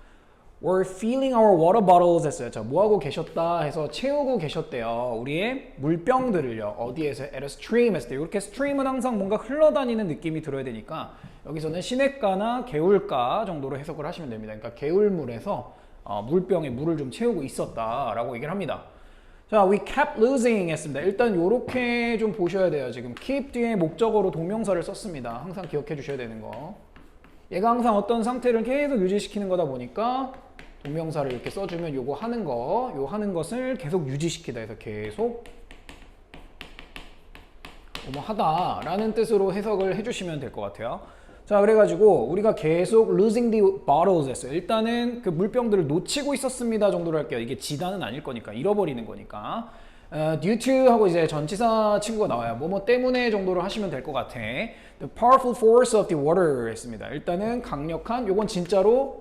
[SPEAKER 1] We're filling our water bottles 했어요. 자, 뭐하고 계셨다 해서 채우고 계셨대요. 우리의 물병들을요. 어디에서? At a stream 했을 때 이렇게 stream은 항상 뭔가 흘러다니는 느낌이 들어야 되니까 여기서는 시냇가나 개울가 정도로 해석을 하시면 됩니다. 그러니까 개울물에서 물병에 물을 좀 채우고 있었다라고 얘기를 합니다. 자, we kept losing 했습니다. 일단 요렇게 좀 보셔야 돼요. 지금 keep 뒤에 목적어로 동명사를 썼습니다. 항상 기억해 주셔야 되는 거. 얘가 항상 어떤 상태를 계속 유지시키는 거다 보니까 동명사를 이렇게 써주면 요거 하는 거, 요 하는 것을 계속 유지시키다 해서 계속 뭐 하다 라는 뜻으로 해석을 해주시면 될 것 같아요. 자, 그래가지고 우리가 계속 losing the bottles 했어요. 일단은 그 물병들을 놓치고 있었습니다 정도로 할게요. 이게 지다는 아닐 거니까, 잃어버리는 거니까. due to 하고 이제 전치사 친구가 나와요. 뭐뭐 때문에 정도로 하시면 될 것 같아. The powerful force of the water 했습니다. 일단은 강력한, 요건 진짜로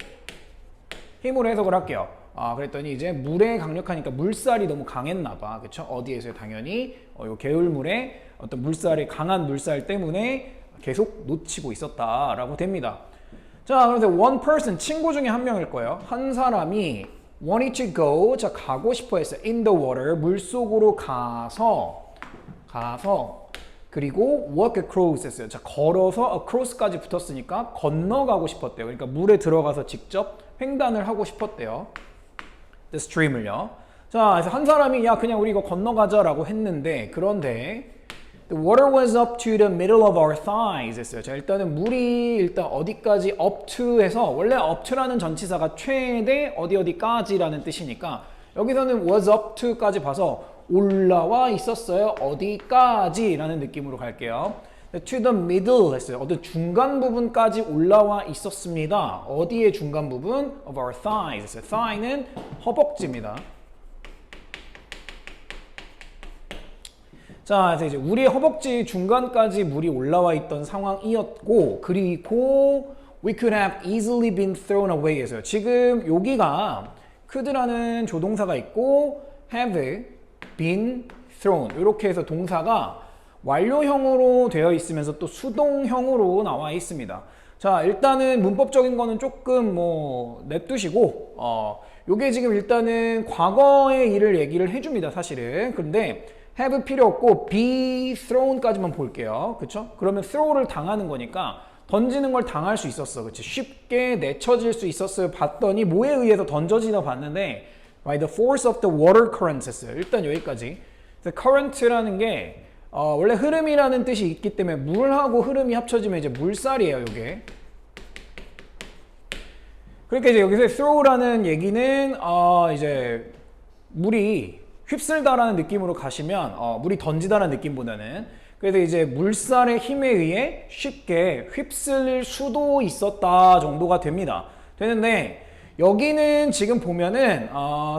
[SPEAKER 1] 힘으로 해석을 할게요. 그랬더니 이제 물에 강력하니까 물살이 너무 강했나 봐. 그쵸? 어디에서요? 당연히 요 개울물에 어떤 물살이 강한 물살 때문에 계속 놓치고 있었다라고 됩니다. 자, 그래서 one person, 친구 중에 한 명일 거예요. 한 사람이 wanted to go, 자, 가고 싶어 했어요. in the water, 물 속으로 가서 그리고 walk across 했어요. 자, 걸어서 across까지 붙었으니까 건너가고 싶었대요. 그러니까 물에 들어가서 직접 횡단을 하고 싶었대요. the stream을요. 자, 그래서 한 사람이 야, 그냥 우리 이거 건너가자라고 했는데, 그런데 the water was up to the middle of our thighs 했어요. 자, 일단은 물이 일단 어디까지 up to 해서, 원래 up to라는 전치사가 최대 어디까지라는 뜻이니까 여기서는 was up to까지 봐서 올라와 있었어요. 어디까지라는 느낌으로 갈게요. to the middle 했어요. 어떤 중간 부분까지 올라와 있었습니다. 어디의 중간 부분? of our thighs 했어요. thigh는 허벅지입니다. 자, 그래서 이제 우리의 허벅지 중간까지 물이 올라와 있던 상황이었고, 그리고 we could have easily been thrown away 해서요. 지금 여기가 could라는 조동사가 있고 have been thrown 이렇게 해서 동사가 완료형으로 되어 있으면서 또 수동형으로 나와 있습니다. 자, 일단은 문법적인 거는 조금 뭐 냅두시고 요게 지금 일단은 과거의 일을 얘기를 해줍니다, 사실은. 근데 have 필요 없고 be thrown까지만 볼게요. 그쵸? 그러면 throw를 당하는 거니까 던지는 걸 당할 수 있었어. 그치? 쉽게 내쳐질 수 있었어요. 봤더니 뭐에 의해서 던져지나 봤는데 by the force of the water currents 했어요. 일단 여기까지. current라는 게 원래 흐름이라는 뜻이 있기 때문에 물하고 흐름이 합쳐지면 이제 물살이에요, 요게. 그러니까 이제 여기서 throw라는 얘기는 이제 물이 휩쓸다라는 느낌으로 가시면 물이 던지다라는 느낌보다는, 그래서 이제 물살의 힘에 의해 쉽게 휩쓸릴 수도 있었다 정도가 되는데 여기는 지금 보면은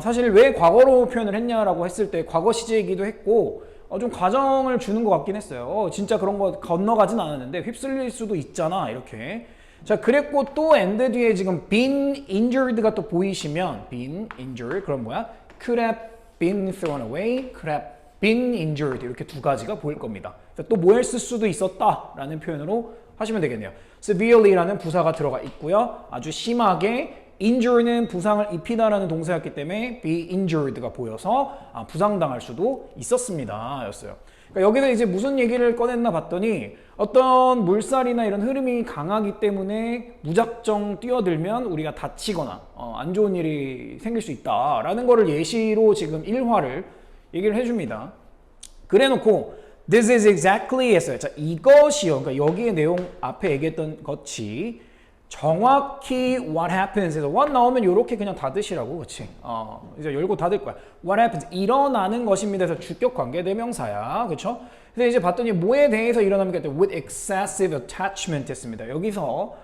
[SPEAKER 1] 사실 왜 과거로 표현을 했냐라고 했을 때 과거 시제이기도 했고 좀 과정을 주는 것 같긴 했어요. 진짜 그런 거 건너가진 않았는데 휩쓸릴 수도 있잖아, 이렇게. 자, 그랬고 또 and 뒤에 지금 been injured가 또 보이시면 been injured, 그럼 뭐야? could have been thrown away, could have been injured, 이렇게 두 가지가 보일 겁니다. 또 뭐 했을 수도 있었다라는 표현으로 하시면 되겠네요. severely라는 부사가 들어가 있고요. 아주 심하게, injure는 부상을 입히다라는 동사였기 때문에 be injured가 보여서 부상당할 수도 있었습니다 였어요. 그러니까 여기서 이제 무슨 얘기를 꺼냈나 봤더니 어떤 물살이나 이런 흐름이 강하기 때문에 무작정 뛰어들면 우리가 다치거나 안 좋은 일이 생길 수 있다라는 거를 예시로 지금 일화를 얘기를 해줍니다. 그래놓고 this is exactly 했어요. 자, 이것이요. 그러니까 여기의 내용 앞에 얘기했던 것이 정확히 what happens 해서 what 나오면 이렇게 그냥 닫으시라고, 그치? 이제 열고 닫을 거야. what happens, 일어나는 것입니다. 해서 주격 관계대명사야, 그쵸? 그래서 이제 봤더니 뭐에 대해서 일어납니까? with excessive attachment 했습니다. 여기서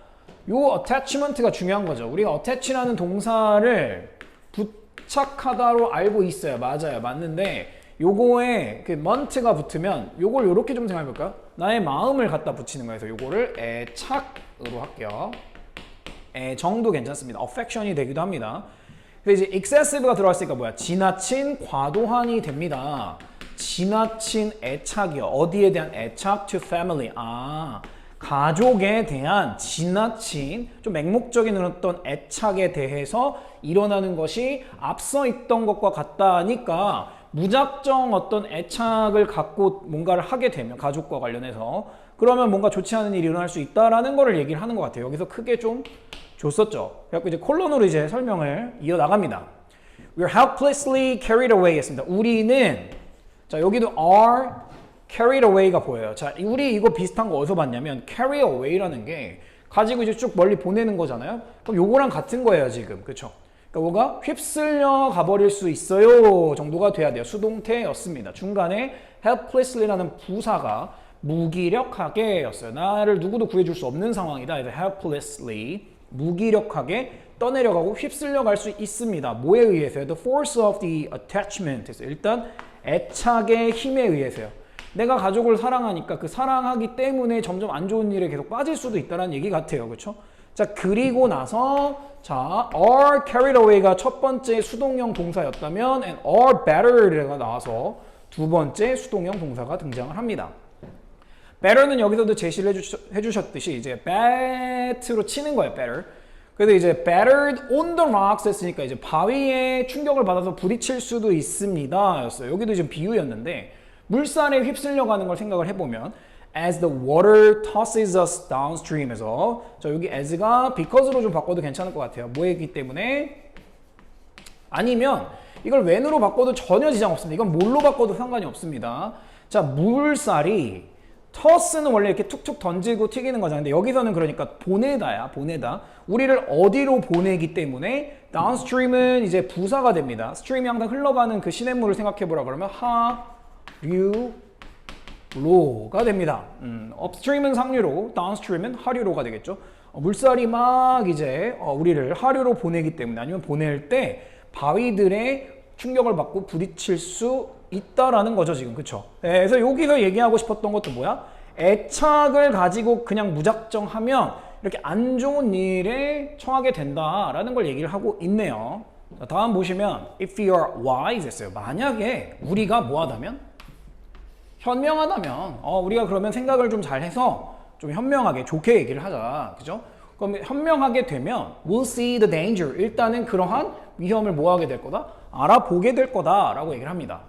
[SPEAKER 1] 요 attachment가 중요한 거죠. 우리가 attach라는 동사를 부착하다로 알고 있어요. 맞아요, 맞는데 요거에 그 mont가 붙으면 요걸 요렇게 좀 생각해볼까요? 나의 마음을 갖다 붙이는 거여서 요거를 애착으로 할게요. 애정도 괜찮습니다. affection이 되기도 합니다. 그래서 이제 excessive가 들어갔으니까 뭐야? 지나친, 과도한이 됩니다. 지나친 애착이요. 어디에 대한 애착? to family. 가족에 대한 지나친, 좀 맹목적인 어떤 애착에 대해서 일어나는 것이 앞서 있던 것과 같다니까 무작정 어떤 애착을 갖고 뭔가를 하게 되면 가족과 관련해서 그러면 뭔가 좋지 않은 일이 일어날 수 있다라는 거를 얘기를 하는 것 같아요. 여기서 크게 좀 줬었죠. 그래서 이제 콜론으로 이제 설명을 이어나갑니다. We're helplessly carried away 했습니다. 우리는, 자, 여기도 are carried away가 보여요. 자, 우리 이거 비슷한 거 어디서 봤냐면 carry away라는 게 가지고 이제 쭉 멀리 보내는 거잖아요. 그럼 요거랑 같은 거예요, 지금. 그쵸? 그러니까 뭐가 휩쓸려 가버릴 수 있어요 정도가 돼야 돼요. 수동태였습니다. 중간에 helplessly라는 부사가 무기력하게 였어요. 나를 누구도 구해줄 수 없는 상황이다. 그래서 helplessly 무기력하게 떠내려가고 휩쓸려갈 수 있습니다. 뭐에 의해서요? The force of the attachment. 일단 애착의 힘에 의해서요. 내가 가족을 사랑하니까 그 사랑하기 때문에 점점 안 좋은 일에 계속 빠질 수도 있다는 얘기 같아요. 그렇죠? 자, 그리고 나서 자, are carried away가 첫 번째 수동형 동사였다면 and are better가 나와서 두 번째 수동형 동사가 등장을 합니다. better는 여기서도 제시를 해주셨듯이 이제 bet로 치는 거예요. better. 그래서 이제 battered on the rocks 했으니까 이제 바위에 충격을 받아서 부딪힐 수도 있습니다 였어요. 여기도 지금 비유였는데 물살에 휩쓸려 가는 걸 생각을 해보면 as the water tosses us downstream에서 자, 여기 as가 because로 좀 바꿔도 괜찮을 것 같아요. 뭐이기 때문에 아니면 이걸 when으로 바꿔도 전혀 지장 없습니다. 이건 뭘로 바꿔도 상관이 없습니다. 자, 물살이 toss는 원래 이렇게 툭툭 던지고 튀기는 거잖아요. 근데 여기서는 그러니까 보내다야, 보내다. 우리를 어디로 보내기 때문에 downstream은 이제 부사가 됩니다. stream이 항상 흘러가는 그 시냇물을 생각해보라 그러면 하류로가 됩니다. upstream은 상류로, downstream은 하류로가 되겠죠. 물살이 막 이제 우리를 하류로 보내기 때문에 아니면 보낼 때 바위들의 충격을 받고 부딪힐 수 있다라는 거죠, 지금. 그쵸? 네, 그래서 여기서 얘기하고 싶었던 것도 뭐야? 애착을 가지고 그냥 무작정 하면 이렇게 안 좋은 일에 처하게 된다라는 걸 얘기를 하고 있네요. 자, 다음 보시면 if you are wise 했어요. 만약에 우리가 뭐하다면? 현명하다면 우리가 그러면 생각을 좀 잘해서 좀 현명하게 좋게 얘기를 하자. 그죠? 그럼 현명하게 되면 we'll see the danger. 일단은 그러한 위험을 뭐하게 될 거다? 알아보게 될 거다라고 얘기를 합니다.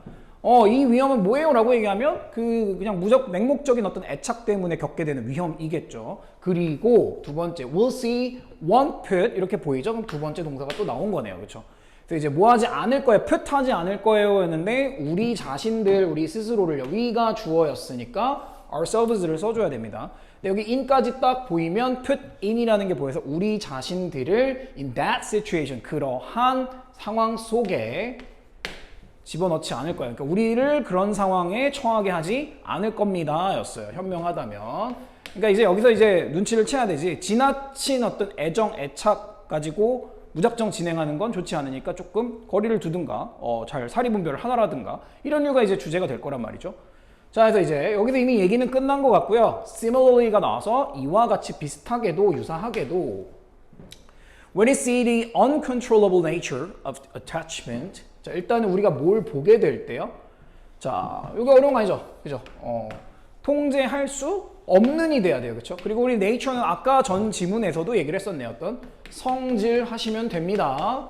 [SPEAKER 1] 이 위험은 뭐예요? 라고 얘기하면 그냥 맹목적인 어떤 애착 때문에 겪게 되는 위험이겠죠. 그리고 두 번째 we'll see, won't put 이렇게 보이죠? 그럼 두 번째 동사가 또 나온 거네요. 그렇죠? 그래서 이제 뭐 하지 않을 거예요? put 하지 않을 거예요 였는데 우리 자신들, 우리 스스로를요. we가 주어였으니까 ourselves를 써줘야 됩니다. 근데 여기 in까지 딱 보이면 put in이라는 게 보여서 우리 자신들을 in that situation, 그러한 상황 속에 집어넣지 않을 거예요. 그러니까 우리를 그런 상황에 처하게 하지 않을 겁니다 였어요. 현명하다면. 그러니까 이제 여기서 이제 눈치를 채야 되지. 지나친 어떤 애정, 애착 가지고 무작정 진행하는 건 좋지 않으니까 조금 거리를 두든가 잘 사리분별을 하나라든가 이런 이유가 이제 주제가 될 거란 말이죠. 자, 그래서 이제 여기서 이미 얘기는 끝난 것 같고요. similarly가 나와서 이와 같이 비슷하게도 유사하게도 when you see the uncontrollable nature of attachment. 자, 일단은 우리가 뭘 보게 될 때요. 자, 이거 어려운 거 아니죠? 그죠? 통제할 수 없는이 돼야 돼요. 그렇죠? 그리고 우리 nature는 아까 전 지문에서도 얘기를 했었네요. 어떤 성질 하시면 됩니다.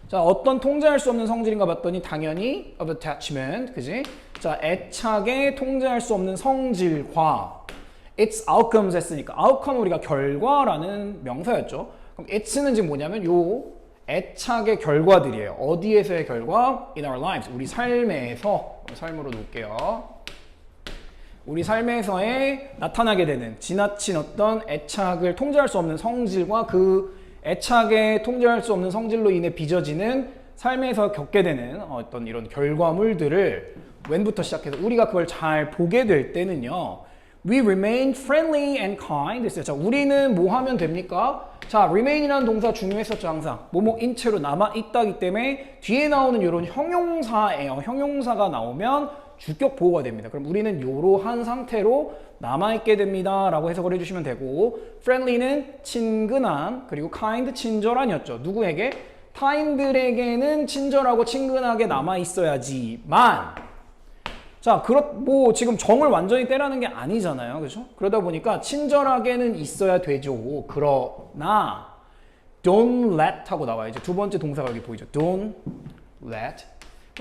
[SPEAKER 1] 자, 어떤 통제할 수 없는 성질인가 봤더니 당연히 of attachment. 그지? 자, 애착에 통제할 수 없는 성질과 its outcomes 했으니까 outcome 우리가 결과라는 명사였죠. 그럼 it's는 지금 뭐냐면 요 애착의 결과들이에요. 어디에서의 결과? In our lives. 우리 삶에서, 삶으로 놓을게요. 우리 삶에서의 나타나게 되는 지나친 어떤 애착을 통제할 수 없는 성질과 그 애착에 통제할 수 없는 성질로 인해 빚어지는 삶에서 겪게 되는 어떤 이런 결과물들을 when부터 시작해서 우리가 그걸 잘 보게 될 때는요. We remain friendly and kind 했어요. 자, 우리는 뭐 하면 됩니까? 자, remain이라는 동사 중요했었죠, 항상. 뭐뭐 인체로 남아있다기 때문에 뒤에 나오는 이런 형용사예요. 형용사가 나오면 주격 보호가 됩니다. 그럼 우리는 이러한 상태로 남아있게 됩니다. 라고 해석을 해주시면 되고 friendly는 친근한, 그리고 kind, 친절한이었죠. 누구에게? 타인들에게는 친절하고 친근하게 남아있어야지만 자, 뭐 지금 정을 완전히 떼라는 게 아니잖아요. 그렇죠? 그러다 보니까 친절하게는 있어야 되죠. 그러나 don't let 하고 나와야죠. 두 번째 동사가 여기 보이죠. don't let.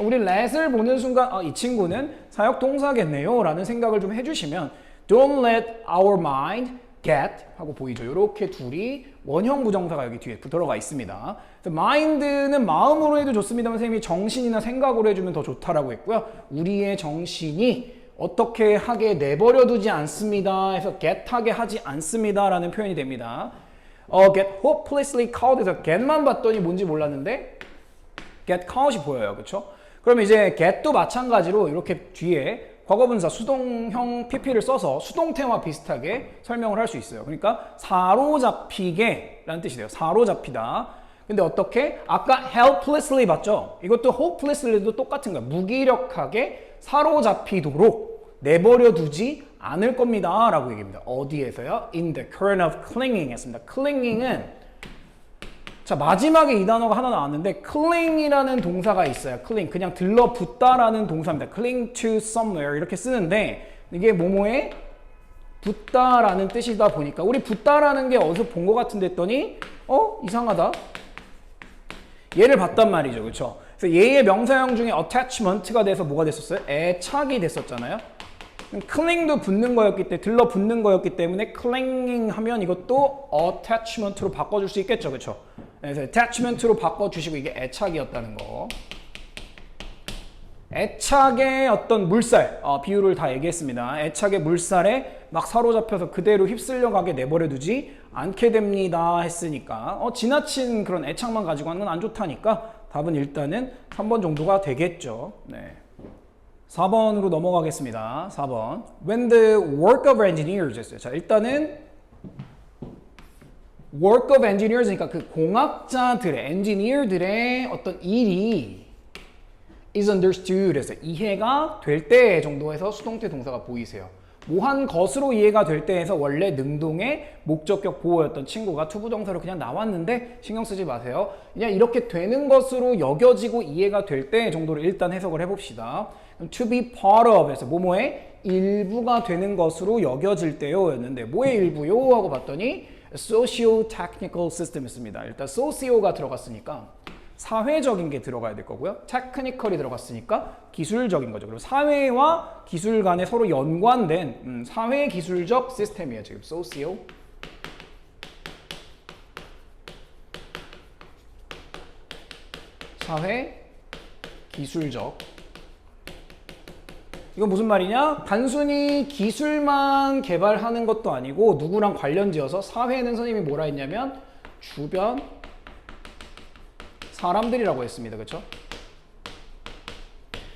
[SPEAKER 1] 우리 let을 보는 순간 이 친구는 사역 동사겠네요. 라는 생각을 좀 해주시면 don't let our mind get 하고 보이죠. 이렇게 둘이 원형 부정사가 여기 뒤에 들어가 있습니다. mind는 마음으로 해도 좋습니다만 선생님이 정신이나 생각으로 해주면 더 좋다라고 했고요. 우리의 정신이 어떻게 하게 내버려 두지 않습니다. 해서 get 하게 하지 않습니다. 라는 표현이 됩니다. get hopelessly caught 에서 get만 봤더니 뭔지 몰랐는데 get caught이 보여요. 그렇죠? 그럼 이제 get도 마찬가지로 이렇게 뒤에 과거분사 수동형 PP를 써서 수동태와 비슷하게 설명을 할 수 있어요. 그러니까 사로잡히게 라는 뜻이 돼요. 사로잡히다. 근데 어떻게? 아까 helplessly 봤죠? 이것도 hopelessly도 똑같은 거야. 무기력하게 사로잡히도록 내버려 두지 않을 겁니다 라고 얘기합니다. 어디에서요? In the current of clinging 했습니다. clinging은 자 마지막에 이 단어가 하나 나왔는데 cling이라는 동사가 있어요. cling 그냥 들러붙다라는 동사입니다. cling to somewhere 이렇게 쓰는데 이게 뭐뭐에 붙다라는 뜻이다 보니까 우리 붙다라는 게 어디서 본 것 같은데 했더니 이상하다. 얘를 봤단 말이죠. 그렇죠? 그래서 얘의 명사형 중에 attachment가 돼서 뭐가 됐었어요? 애착이 됐었잖아요. cling도 붙는 거였기 때문에 들러붙는 거였기 때문에 clinging 하면 이것도 attachment로 바꿔줄 수 있겠죠. 그렇죠? 그래서 attachment로 바꿔주시고 이게 애착이었다는 거. 애착의 어떤 물살 비유를 다 얘기했습니다. 애착의 물살에 막 사로잡혀서 그대로 휩쓸려 가게 내버려 두지 않게 됩니다 했으니까 지나친 그런 애착만 가지고 하는 건 안 좋다니까 답은 일단은 3번 정도가 되겠죠. 네. 4번으로 넘어가겠습니다. 4번 When the work of engineers 했어요. 자 일단은 work of engineers니까 그 공학자들의 엔지니어들의 어떤 일이 is understood 해서 이해가 될 때 정도에서 수동태 동사가 보이세요. 뭐 한 것으로 이해가 될 때에서 원래 능동의 목적격 보호였던 친구가 투부정사로 그냥 나왔는데 신경 쓰지 마세요. 그냥 이렇게 되는 것으로 여겨지고 이해가 될 때 정도로 일단 해석을 해봅시다. to be part of 에서 뭐뭐의 일부가 되는 것으로 여겨질 때요 였는데 뭐의 일부요? 하고 봤더니 socio-technical system이었습니다. 일단 socio가 들어갔으니까 사회적인 게 들어가야 될 거고요. technical이 들어갔으니까 기술적인 거죠. 그리고 사회와 기술 간에 서로 연관된 사회 기술적 시스템이에요. 지금 socio. 사회 기술적. 이건 무슨 말이냐? 단순히 기술만 개발하는 것도 아니고 누구랑 관련지어서 사회는 선생님이 뭐라 했냐면 주변 사람들이라고 했습니다. 그렇죠?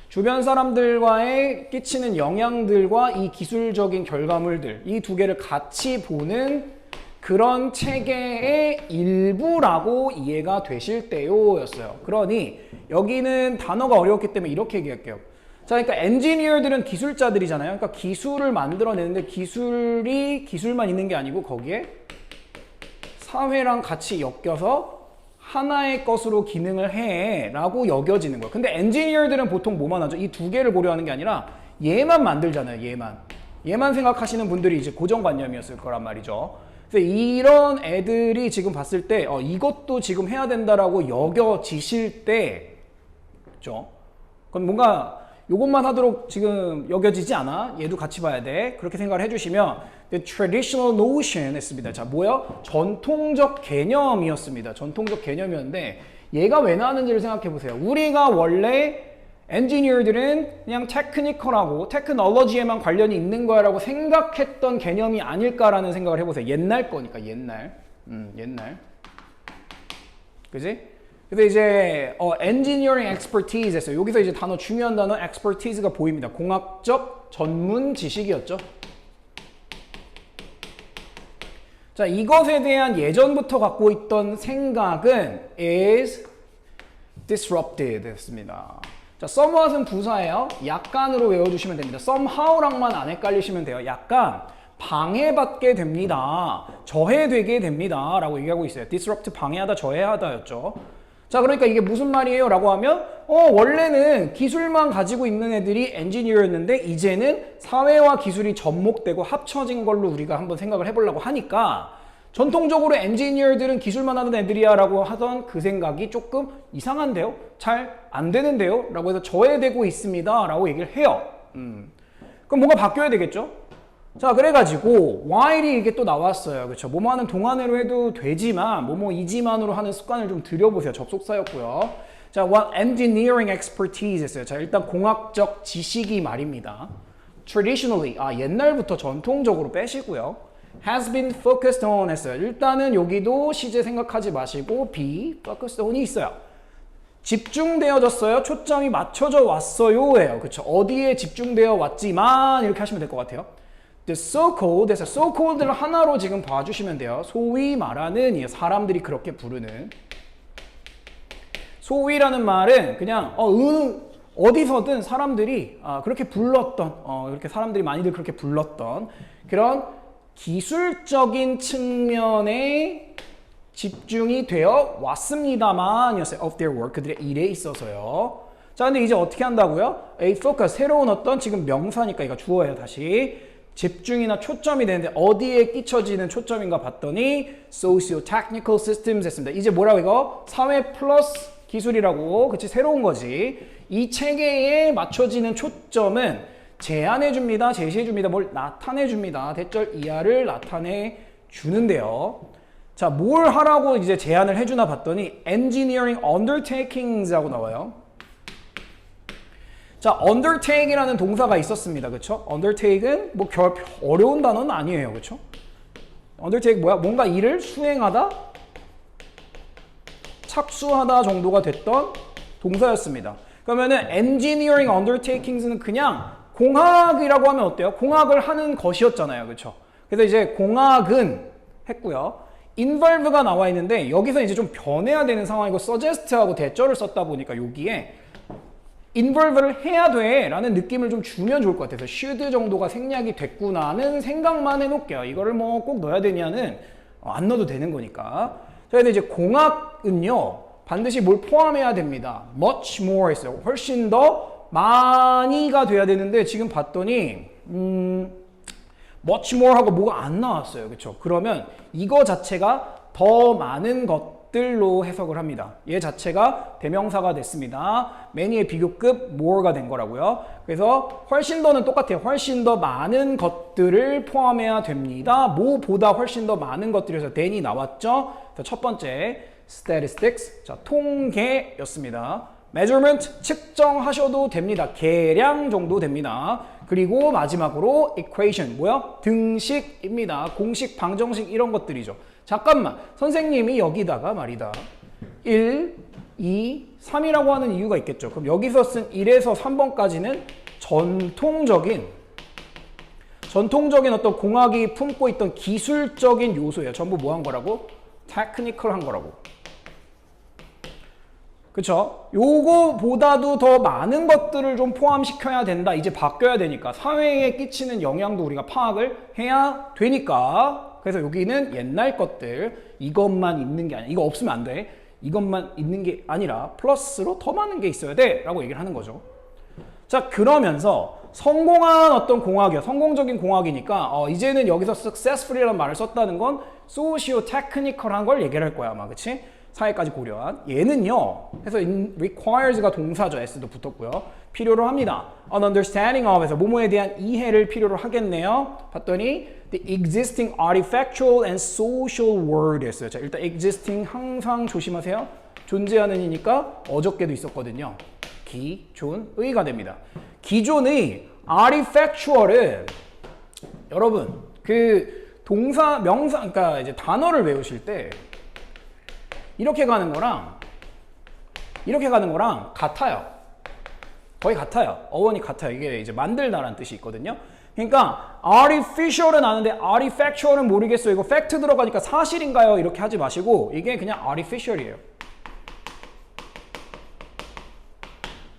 [SPEAKER 1] 주변 사람들과의 끼치는 영향들과 이 기술적인 결과물들 이 두 개를 같이 보는 그런 체계의 일부라고 이해가 되실 때요 였어요. 그러니 여기는 단어가 어려웠기 때문에 이렇게 얘기할게요. 자, 그러니까 엔지니어들은 기술자들이잖아요. 그러니까 기술을 만들어내는데 기술이 기술만 있는 게 아니고 거기에 사회랑 같이 엮여서 하나의 것으로 기능을 해 라고 여겨지는 거예요. 근데 엔지니어들은 보통 뭐만 하죠? 이 두 개를 고려하는 게 아니라 얘만 만들잖아요. 얘만 생각하시는 분들이 이제 고정관념이었을 거란 말이죠. 그래서 이런 애들이 지금 봤을 때 이것도 지금 해야 된다라고 여겨지실 때 그렇죠? 그럼 뭔가 요것만 하도록 지금 여겨지지 않아? 얘도 같이 봐야 돼. 그렇게 생각을 해주시면 the traditional notion 했습니다. 자, 뭐야? 전통적 개념이었습니다. 전통적 개념이었는데 얘가 왜 나왔는지를 생각해 보세요. 우리가 원래 엔지니어들은 그냥 테크니컬하고 테크놀로지에만 관련이 있는 거야라고 생각했던 개념이 아닐까라는 생각을 해보세요. 옛날 거니까 옛날. 그지? 그래서 이제 engineering expertise 했어요. 여기서 이제 단어 중요한 단어 expertise가 보입니다. 공학적 전문 지식이었죠. 자, 이것에 대한 예전부터 갖고 있던 생각은 is disrupted 했습니다. 자, somewhat은 부사예요. 약간으로 외워주시면 됩니다. somehow랑만 안 헷갈리시면 돼요. 약간 방해받게 됩니다. 저해되게 됩니다. 라고 얘기하고 있어요. disrupt 방해하다, 저해하다였죠. 자, 그러니까 이게 무슨 말이에요? 라고 하면 원래는 기술만 가지고 있는 애들이 엔지니어였는데 이제는 사회와 기술이 접목되고 합쳐진 걸로 우리가 한번 생각을 해보려고 하니까 전통적으로 엔지니어들은 기술만 하는 애들이야 라고 하던 그 생각이 조금 이상한데요? 잘 안 되는데요? 라고 해서 저해되고 있습니다 라고 얘기를 해요. 그럼 뭔가 바뀌어야 되겠죠? 자, 그래가지고 while이 이게 또 나왔어요. 그렇죠? 뭐뭐 하는 동안으로 해도 되지만 뭐뭐이지만으로 하는 습관을 좀 들여보세요. 접속사였고요. 자, what engineering expertise 했어요. 자, 일단 공학적 지식이 말입니다. traditionally, 옛날부터 전통적으로 빼시고요. has been focused on 했어요. 일단은 여기도 시제 생각하지 마시고 be focused on이 있어요. 집중되어졌어요? 초점이 맞춰져 왔어요? 예요. 그쵸? 어디에 집중되어 왔지만 이렇게 하시면 될 것 같아요. The so-called, 그래서 so-called를 하나로 지금 봐주시면 돼요. 소위 말하는 사람들이 그렇게 부르는 소위라는 말은 그냥 어디서든 사람들이 그렇게 불렀던 이렇게 사람들이 많이들 그렇게 불렀던 그런 기술적인 측면에 집중이 되어 왔습니다만이었어요. Of their work, 그들의 일에 있어서요. 자, 근데 이제 어떻게 한다고요? A focus, 새로운 어떤 지금 명사니까 이거 주어예요. 다시 집중이나 초점이 되는데 어디에 끼쳐지는 초점인가 봤더니 socio-technical systems 했습니다. 이제 뭐라고 이거? 사회 플러스 기술이라고. 그치? 새로운 거지. 이 체계에 맞춰지는 초점은 제안해줍니다. 제시해줍니다. 뭘 나타내줍니다. 대절 이하를 나타내 주는데요. 자, 뭘 하라고 이제 제안을 해주나 봤더니 engineering undertakings라고 나와요. 자, undertake이라는 동사가 있었습니다. 그쵸? undertake은 뭐 어려운 단어는 아니에요. 그쵸? undertake 뭐야? 뭔가 일을 수행하다? 착수하다 정도가 됐던 동사였습니다. 그러면은 engineering undertakings는 그냥 공학이라고 하면 어때요? 공학을 하는 것이었잖아요. 그쵸? 그래서 이제 공학은 했고요. involve가 나와 있는데 여기서 이제 좀 변해야 되는 상황이고 suggest하고 대절을 썼다 보니까 여기에 involve를 해야 돼 라는 느낌을 좀 주면 좋을 것 같아서 should 정도가 생략이 됐구나는 생각만 해놓을게요. 이거를 뭐 꼭 넣어야 되냐는 안 넣어도 되는 거니까. 자, 근데 이제 공학은요 반드시 뭘 포함해야 됩니다. much more 했어요. 훨씬 더 많이가 돼야 되는데 지금 봤더니 much more 하고 뭐가 안 나왔어요. 그쵸? 그러면 이거 자체가 더 많은 것들로 해석을 합니다. 얘 자체가 대명사가 됐습니다. many의 비교급 more가 된 거라고요. 그래서 훨씬 더는 똑같아요. 훨씬 더 많은 것들을 포함해야 됩니다. 뭐보다 훨씬 더 많은 것들에서 than이 나왔죠. 그래서 첫 번째 statistics, 자 통계였습니다. measurement 측정하셔도 됩니다. 계량 정도 됩니다. 그리고 마지막으로 equation 뭐야? 등식입니다. 공식, 방정식 이런 것들이죠. 잠깐만 선생님이 여기다가 말이다 1, 2, 3이라고 하는 이유가 있겠죠. 그럼 여기서 쓴 1에서 3번까지는 전통적인 어떤 공학이 품고 있던 기술적인 요소예요. 전부 뭐 한 거라고? 테크니컬 한 거라고. 그쵸? 요거보다도 더 많은 것들을 좀 포함시켜야 된다. 이제 바뀌어야 되니까. 사회에 끼치는 영향도 우리가 파악을 해야 되니까. 그래서 여기는 옛날 것들, 이것만 있는 게 아니야. 이거 없으면 안 돼. 이것만 있는 게 아니라 플러스로 더 많은 게 있어야 돼. 라고 얘기를 하는 거죠. 자, 그러면서 성공한 어떤 공학이요. 성공적인 공학이니까 이제는 여기서 successful이라는 말을 썼다는 건 socio-technical한 걸 얘기를 할 거야. 아마. 그치? 사회까지 고려한 얘는요. 그래서 requires가 동사죠. s도 붙었고요. 필요로 합니다. an understanding of 에서 뭐뭐에 대한 이해를 필요로 하겠네요. 봤더니 the existing artifactual and social world 였어요. 자, 일단 existing 항상 조심하세요. 존재하는 이니까 어저께도 있었거든요. 기존의가 됩니다. 기존의 artifactual은 여러분 그 동사 명사 그러니까 이제 단어를 외우실 때 이렇게 가는 거랑 같아요. 거의 같아요. 어원이 같아요. 이게 이제 만들다라는 뜻이 있거든요. 그러니까 artificial은 아는데 artifactual은 모르겠어요. 이거 fact 들어가니까 사실인가요? 이렇게 하지 마시고 이게 그냥 artificial이에요.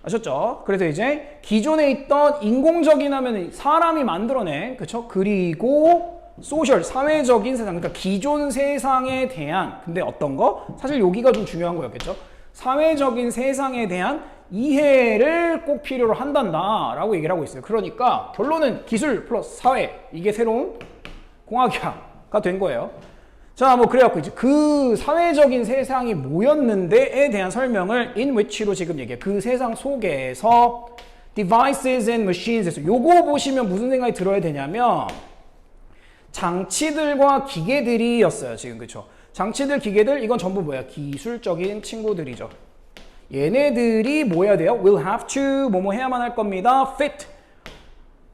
[SPEAKER 1] 아셨죠? 그래서 이제 기존에 있던 인공적인 하면 사람이 만들어낸, 그쵸? 그리고 소셜, 사회적인 세상, 그러니까 기존 세상에 대한, 근데 어떤 거? 사실 여기가 좀 중요한 거였겠죠? 사회적인 세상에 대한 이해를 꼭 필요로 한단다 라고 얘기를 하고 있어요. 그러니까 결론은 기술 플러스 사회, 이게 새로운 공학이가 된 거예요. 자, 뭐 그래갖고 이제 그 사회적인 세상이 뭐였는데에 대한 설명을 in which로 지금 얘기해요. 그 세상 속에서 devices and machines에서 요거 보시면 무슨 생각이 들어야 되냐면 장치들과 기계들이었어요. 지금 그쵸? 장치들, 기계들 이건 전부 뭐야? 기술적인 친구들이죠. 얘네들이 뭐 해야 돼요? will have to 뭐뭐 해야만 할 겁니다. fit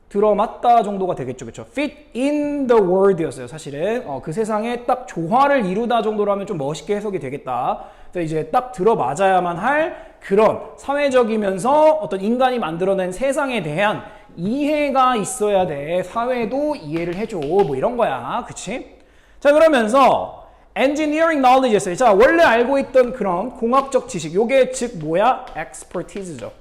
[SPEAKER 1] 들어맞다 정도가 되겠죠. 그쵸? fit in the world였어요. 사실은 그 세상에 딱 조화를 이루다 정도로 하면 좀 멋있게 해석이 되겠다. 그래서 이제 딱 들어맞아야만 할 그런 사회적이면서 어떤 인간이 만들어낸 세상에 대한 이해가 있어야 돼. 사회도 이해를 해줘. 뭐 이런 거야. 그치? 자, 그러면서 engineering knowledge였어요. 자, 원래 알고 있던 그런 공학적 지식. 요게 즉 뭐야? expertise죠.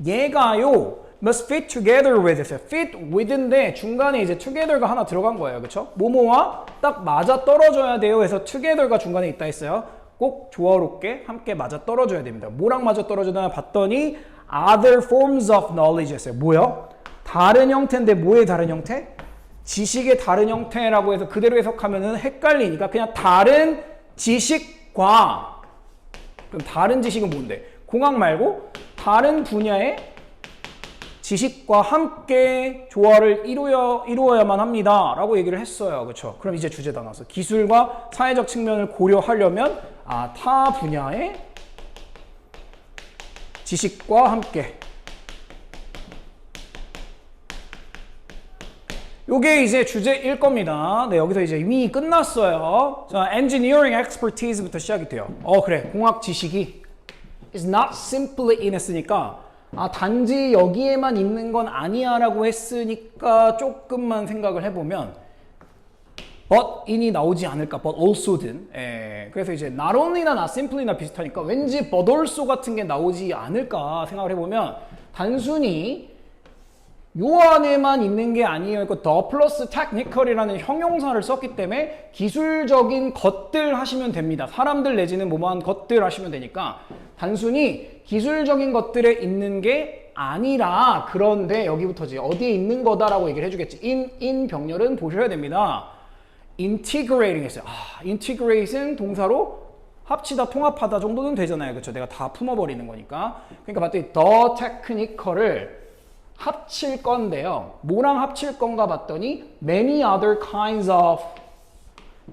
[SPEAKER 1] 얘가요. must fit together with 있어요. fit with인데 중간에 이제 together가 하나 들어간 거예요. 그쵸? 뭐뭐와 딱 맞아 떨어져야 돼요. 해서 together가 중간에 있다 했어요. 꼭 조화롭게 함께 맞아 떨어져야 됩니다. 뭐랑 맞아 떨어지나 봤더니 other forms of knowledge였어요. 뭐요? 다른 형태인데 뭐의 다른 형태? 지식의 다른 형태라고 해서 그대로 해석하면은 헷갈리니까 그냥 다른 지식과 그럼 다른 지식은 뭔데? 공학 말고 다른 분야의 지식과 함께 조화를 이루어야만 합니다. 라고 얘기를 했어요. 그렇죠? 그럼 이제 주제 다 나왔어. 기술과 사회적 측면을 고려하려면 타 분야의 지식과 함께 요게 이제 주제일 겁니다. 네, 여기서 이제 이미 끝났어요. 자, engineering expertise부터 시작이 돼요. 그래. 공학 지식이 is not simply in 했으니까 단지 여기에만 있는 건 아니야 라고 했으니까 조금만 생각을 해보면 but in이 나오지 않을까, but also든. 그래서 이제 not only나 not simply나 비슷하니까 왠지 but also 같은 게 나오지 않을까 생각을 해보면 단순히 요 안에만 있는 게 아니에요. the plus technical이라는 형용사를 썼기 때문에 기술적인 것들 하시면 됩니다. 사람들 내지는 뭐뭐한 것들 하시면 되니까 단순히 기술적인 것들에 있는 게 아니라 그런데 여기부터지 어디에 있는 거다라고 얘기를 해주겠지. in 병렬은 보셔야 됩니다. integrating 했어요. integrate은 동사로 합치다, 통합하다 정도는 되잖아요. 그렇죠? 내가 다 품어버리는 거니까. 그러니까 봤더니 the technical을 합칠 건데요. 뭐랑 합칠 건가 봤더니 many other kinds of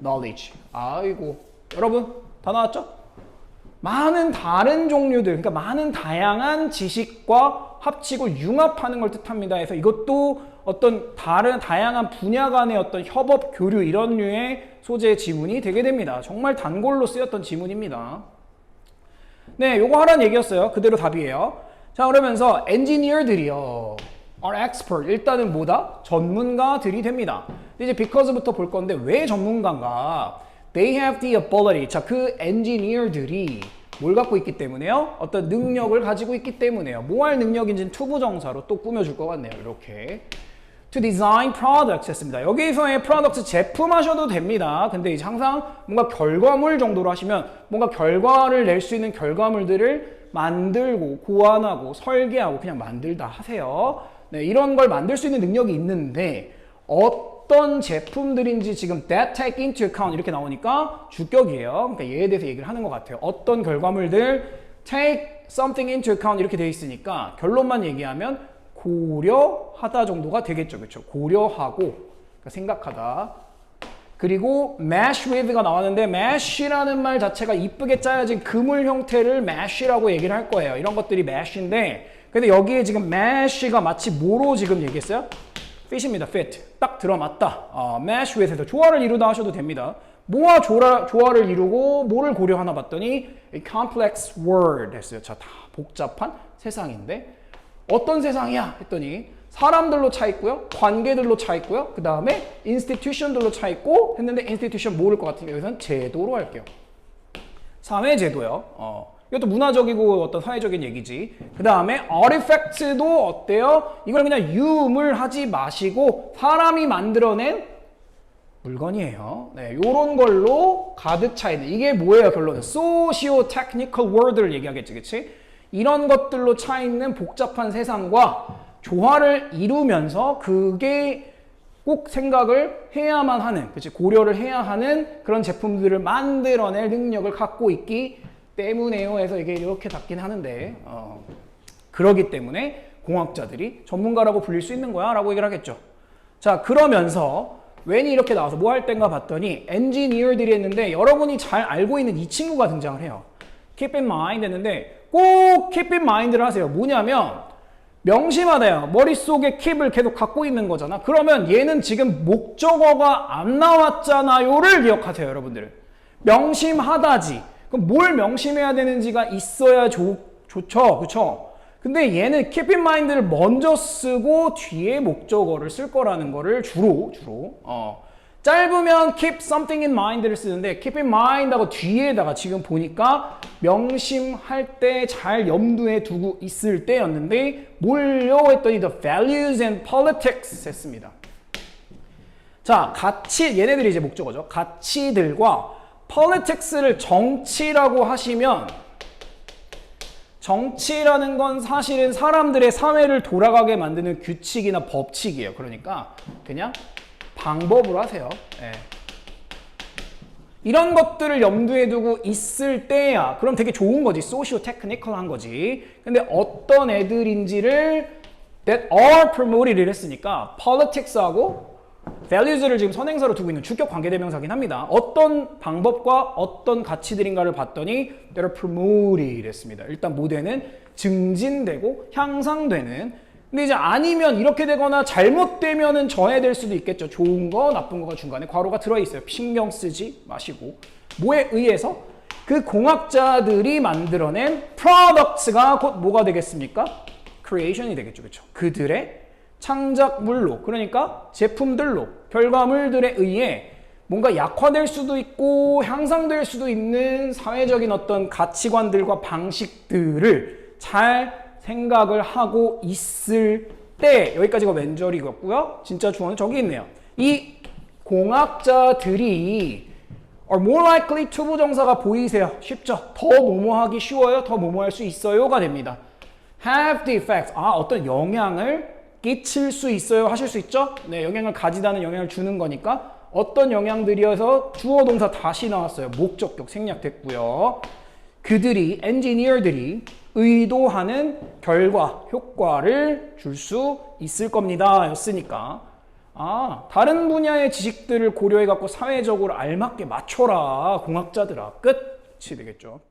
[SPEAKER 1] knowledge. 아이고, 여러분 다 나왔죠? 많은 다른 종류들, 그러니까 많은 다양한 지식과 합치고 융합하는 걸 뜻합니다. 그래서 이것도 어떤 다양한 분야 간의 어떤 협업, 교류 이런 류의 소재 지문이 되게 됩니다. 정말 단골로 쓰였던 지문입니다. 네, 요거 하라는 얘기였어요. 그대로 답이에요. 자, 그러면서 엔지니어들이요. are expert. 일단은 뭐다? 전문가들이 됩니다. 이제 because부터 볼 건데 왜 전문가인가? They have the ability. 자, 그 엔지니어들이 뭘 갖고 있기 때문에요? 어떤 능력을 가지고 있기 때문에요. 뭐 할 능력인지는 투부정사로 또 꾸며줄 것 같네요. 이렇게. To design products 했습니다. 여기서의 products 제품 하셔도 됩니다. 근데 이제 항상 뭔가 결과물 정도로 하시면 뭔가 결과를 낼 수 있는 결과물들을 만들고 고안하고 설계하고 그냥 만들다 하세요. 네, 이런 걸 만들 수 있는 능력이 있는데 어떤 제품들인지 지금 that take into account 이렇게 나오니까 주격이에요. 그러니까 얘에 대해서 얘기를 하는 것 같아요. 어떤 결과물들 take something into account 이렇게 돼 있으니까 결론만 얘기하면 고려하다 정도가 되겠죠. 그렇죠? 고려하고 그러니까 생각하다. 그리고 mesh with가 나왔는데 mesh라는 말 자체가 이쁘게 짜여진 그물 형태를 mesh라고 얘기를 할 거예요. 이런 것들이 mesh인데 근데 여기에 지금 mesh가 마치 뭐로 지금 얘기했어요? fit입니다. fit. 딱 들어맞다. mesh with에서 조화를 이루다 하셔도 됩니다. 뭐와 조화를 이루고 뭐를 고려하나 봤더니 complex world 했어요. 자, 다 복잡한 세상인데 어떤 세상이야? 했더니 사람들로 차 있고요. 관계들로 차 있고요. 그 다음에 institution들로 차 있고 했는데 institution 모를 것 같으니까 여기서는 제도로 할게요. 사회제도요. 이것도 문화적이고 어떤 사회적인 얘기지. 그 다음에 artifacts도 어때요? 이걸 그냥 유물하지 마시고 사람이 만들어낸 물건이에요. 네, 요런 걸로 가득 차 있는 이게 뭐예요? 결론은 socio-technical world를 얘기하겠지, 그치? 이런 것들로 차 있는 복잡한 세상과 조화를 이루면서 그게 꼭 생각을 해야만 하는, 그치? 고려를 해야 하는 그런 제품들을 만들어낼 능력을 갖고 있기 때문에요. 해서 이게 이렇게 닿긴 하는데, 그러기 때문에 공학자들이 전문가라고 불릴 수 있는 거야 라고 얘기를 하겠죠. 자, 그러면서 웬이 이렇게 나와서 뭐 할 땐가 봤더니 엔지니어들이 했는데 여러분이 잘 알고 있는 이 친구가 등장을 해요. Keep in mind 했는데 꼭 keep in mind를 하세요. 뭐냐면 명심하다요. 머릿속에 keep을 계속 갖고 있는 거잖아. 그러면 얘는 지금 목적어가 안 나왔잖아요를 기억하세요. 여러분들. 명심하다지. 그럼 뭘 명심해야 되는지가 있어야 좋죠. 그쵸? 근데 얘는 keep in mind를 먼저 쓰고 뒤에 목적어를 쓸 거라는 거를 주로 짧으면 keep something in mind를 쓰는데 keep in mind 하고 뒤에다가 지금 보니까 명심할 때 잘 염두에 두고 있을 때였는데 뭘요 했더니 the values and politics 했습니다. 자, 얘네들이 이제 목적어죠. 가치들과 politics를 정치라고 하시면 정치라는 건 사실은 사람들의 사회를 돌아가게 만드는 규칙이나 법칙이에요. 그러니까 그냥 방법으로 하세요. 예. 이런 것들을 염두에 두고 있을 때야 그럼 되게 좋은 거지. 소시오 테크니컬한 거지. 근데 어떤 애들인지를 that are promoted를 했으니까 politics하고 values를 지금 선행사로 두고 있는 주격 관계대명사긴 합니다. 어떤 방법과 어떤 가치들인가를 봤더니 that are promoted 했습니다. 일단 모대는 증진되고 향상되는. 근데 이제 아니면 이렇게 되거나 잘못되면은 저해될 수도 있겠죠. 좋은 거, 나쁜 거가 중간에 괄호가 들어있어요. 신경 쓰지 마시고. 뭐에 의해서? 그 공학자들이 만들어낸 products가 곧 뭐가 되겠습니까? creation이 되겠죠. 그렇죠? 그들의 창작물로, 그러니까 제품들로, 결과물들에 의해 뭔가 약화될 수도 있고 향상될 수도 있는 사회적인 어떤 가치관들과 방식들을 잘 생각을 하고 있을 때, 여기까지가 왼절이었고요. 진짜 주어는 저기 있네요. 이 공학자들이 are more likely to 부정사가 보이세요. 쉽죠? 더 뭐뭐하기 쉬워요. 더 뭐뭐할 수 있어요가 됩니다. have the effect. 어떤 영향을 끼칠 수 있어요. 하실 수 있죠? 네, 영향을 가지다는 영향을 주는 거니까 어떤 영향들이어서 주어 동사 다시 나왔어요. 목적격 생략됐고요. 그들이, 엔지니어들이 의도하는 결과, 효과를 줄 수 있을 겁니다. 였으니까 다른 분야의 지식들을 고려해 갖고 사회적으로 알맞게 맞춰라. 공학자들아. 끝이 되겠죠.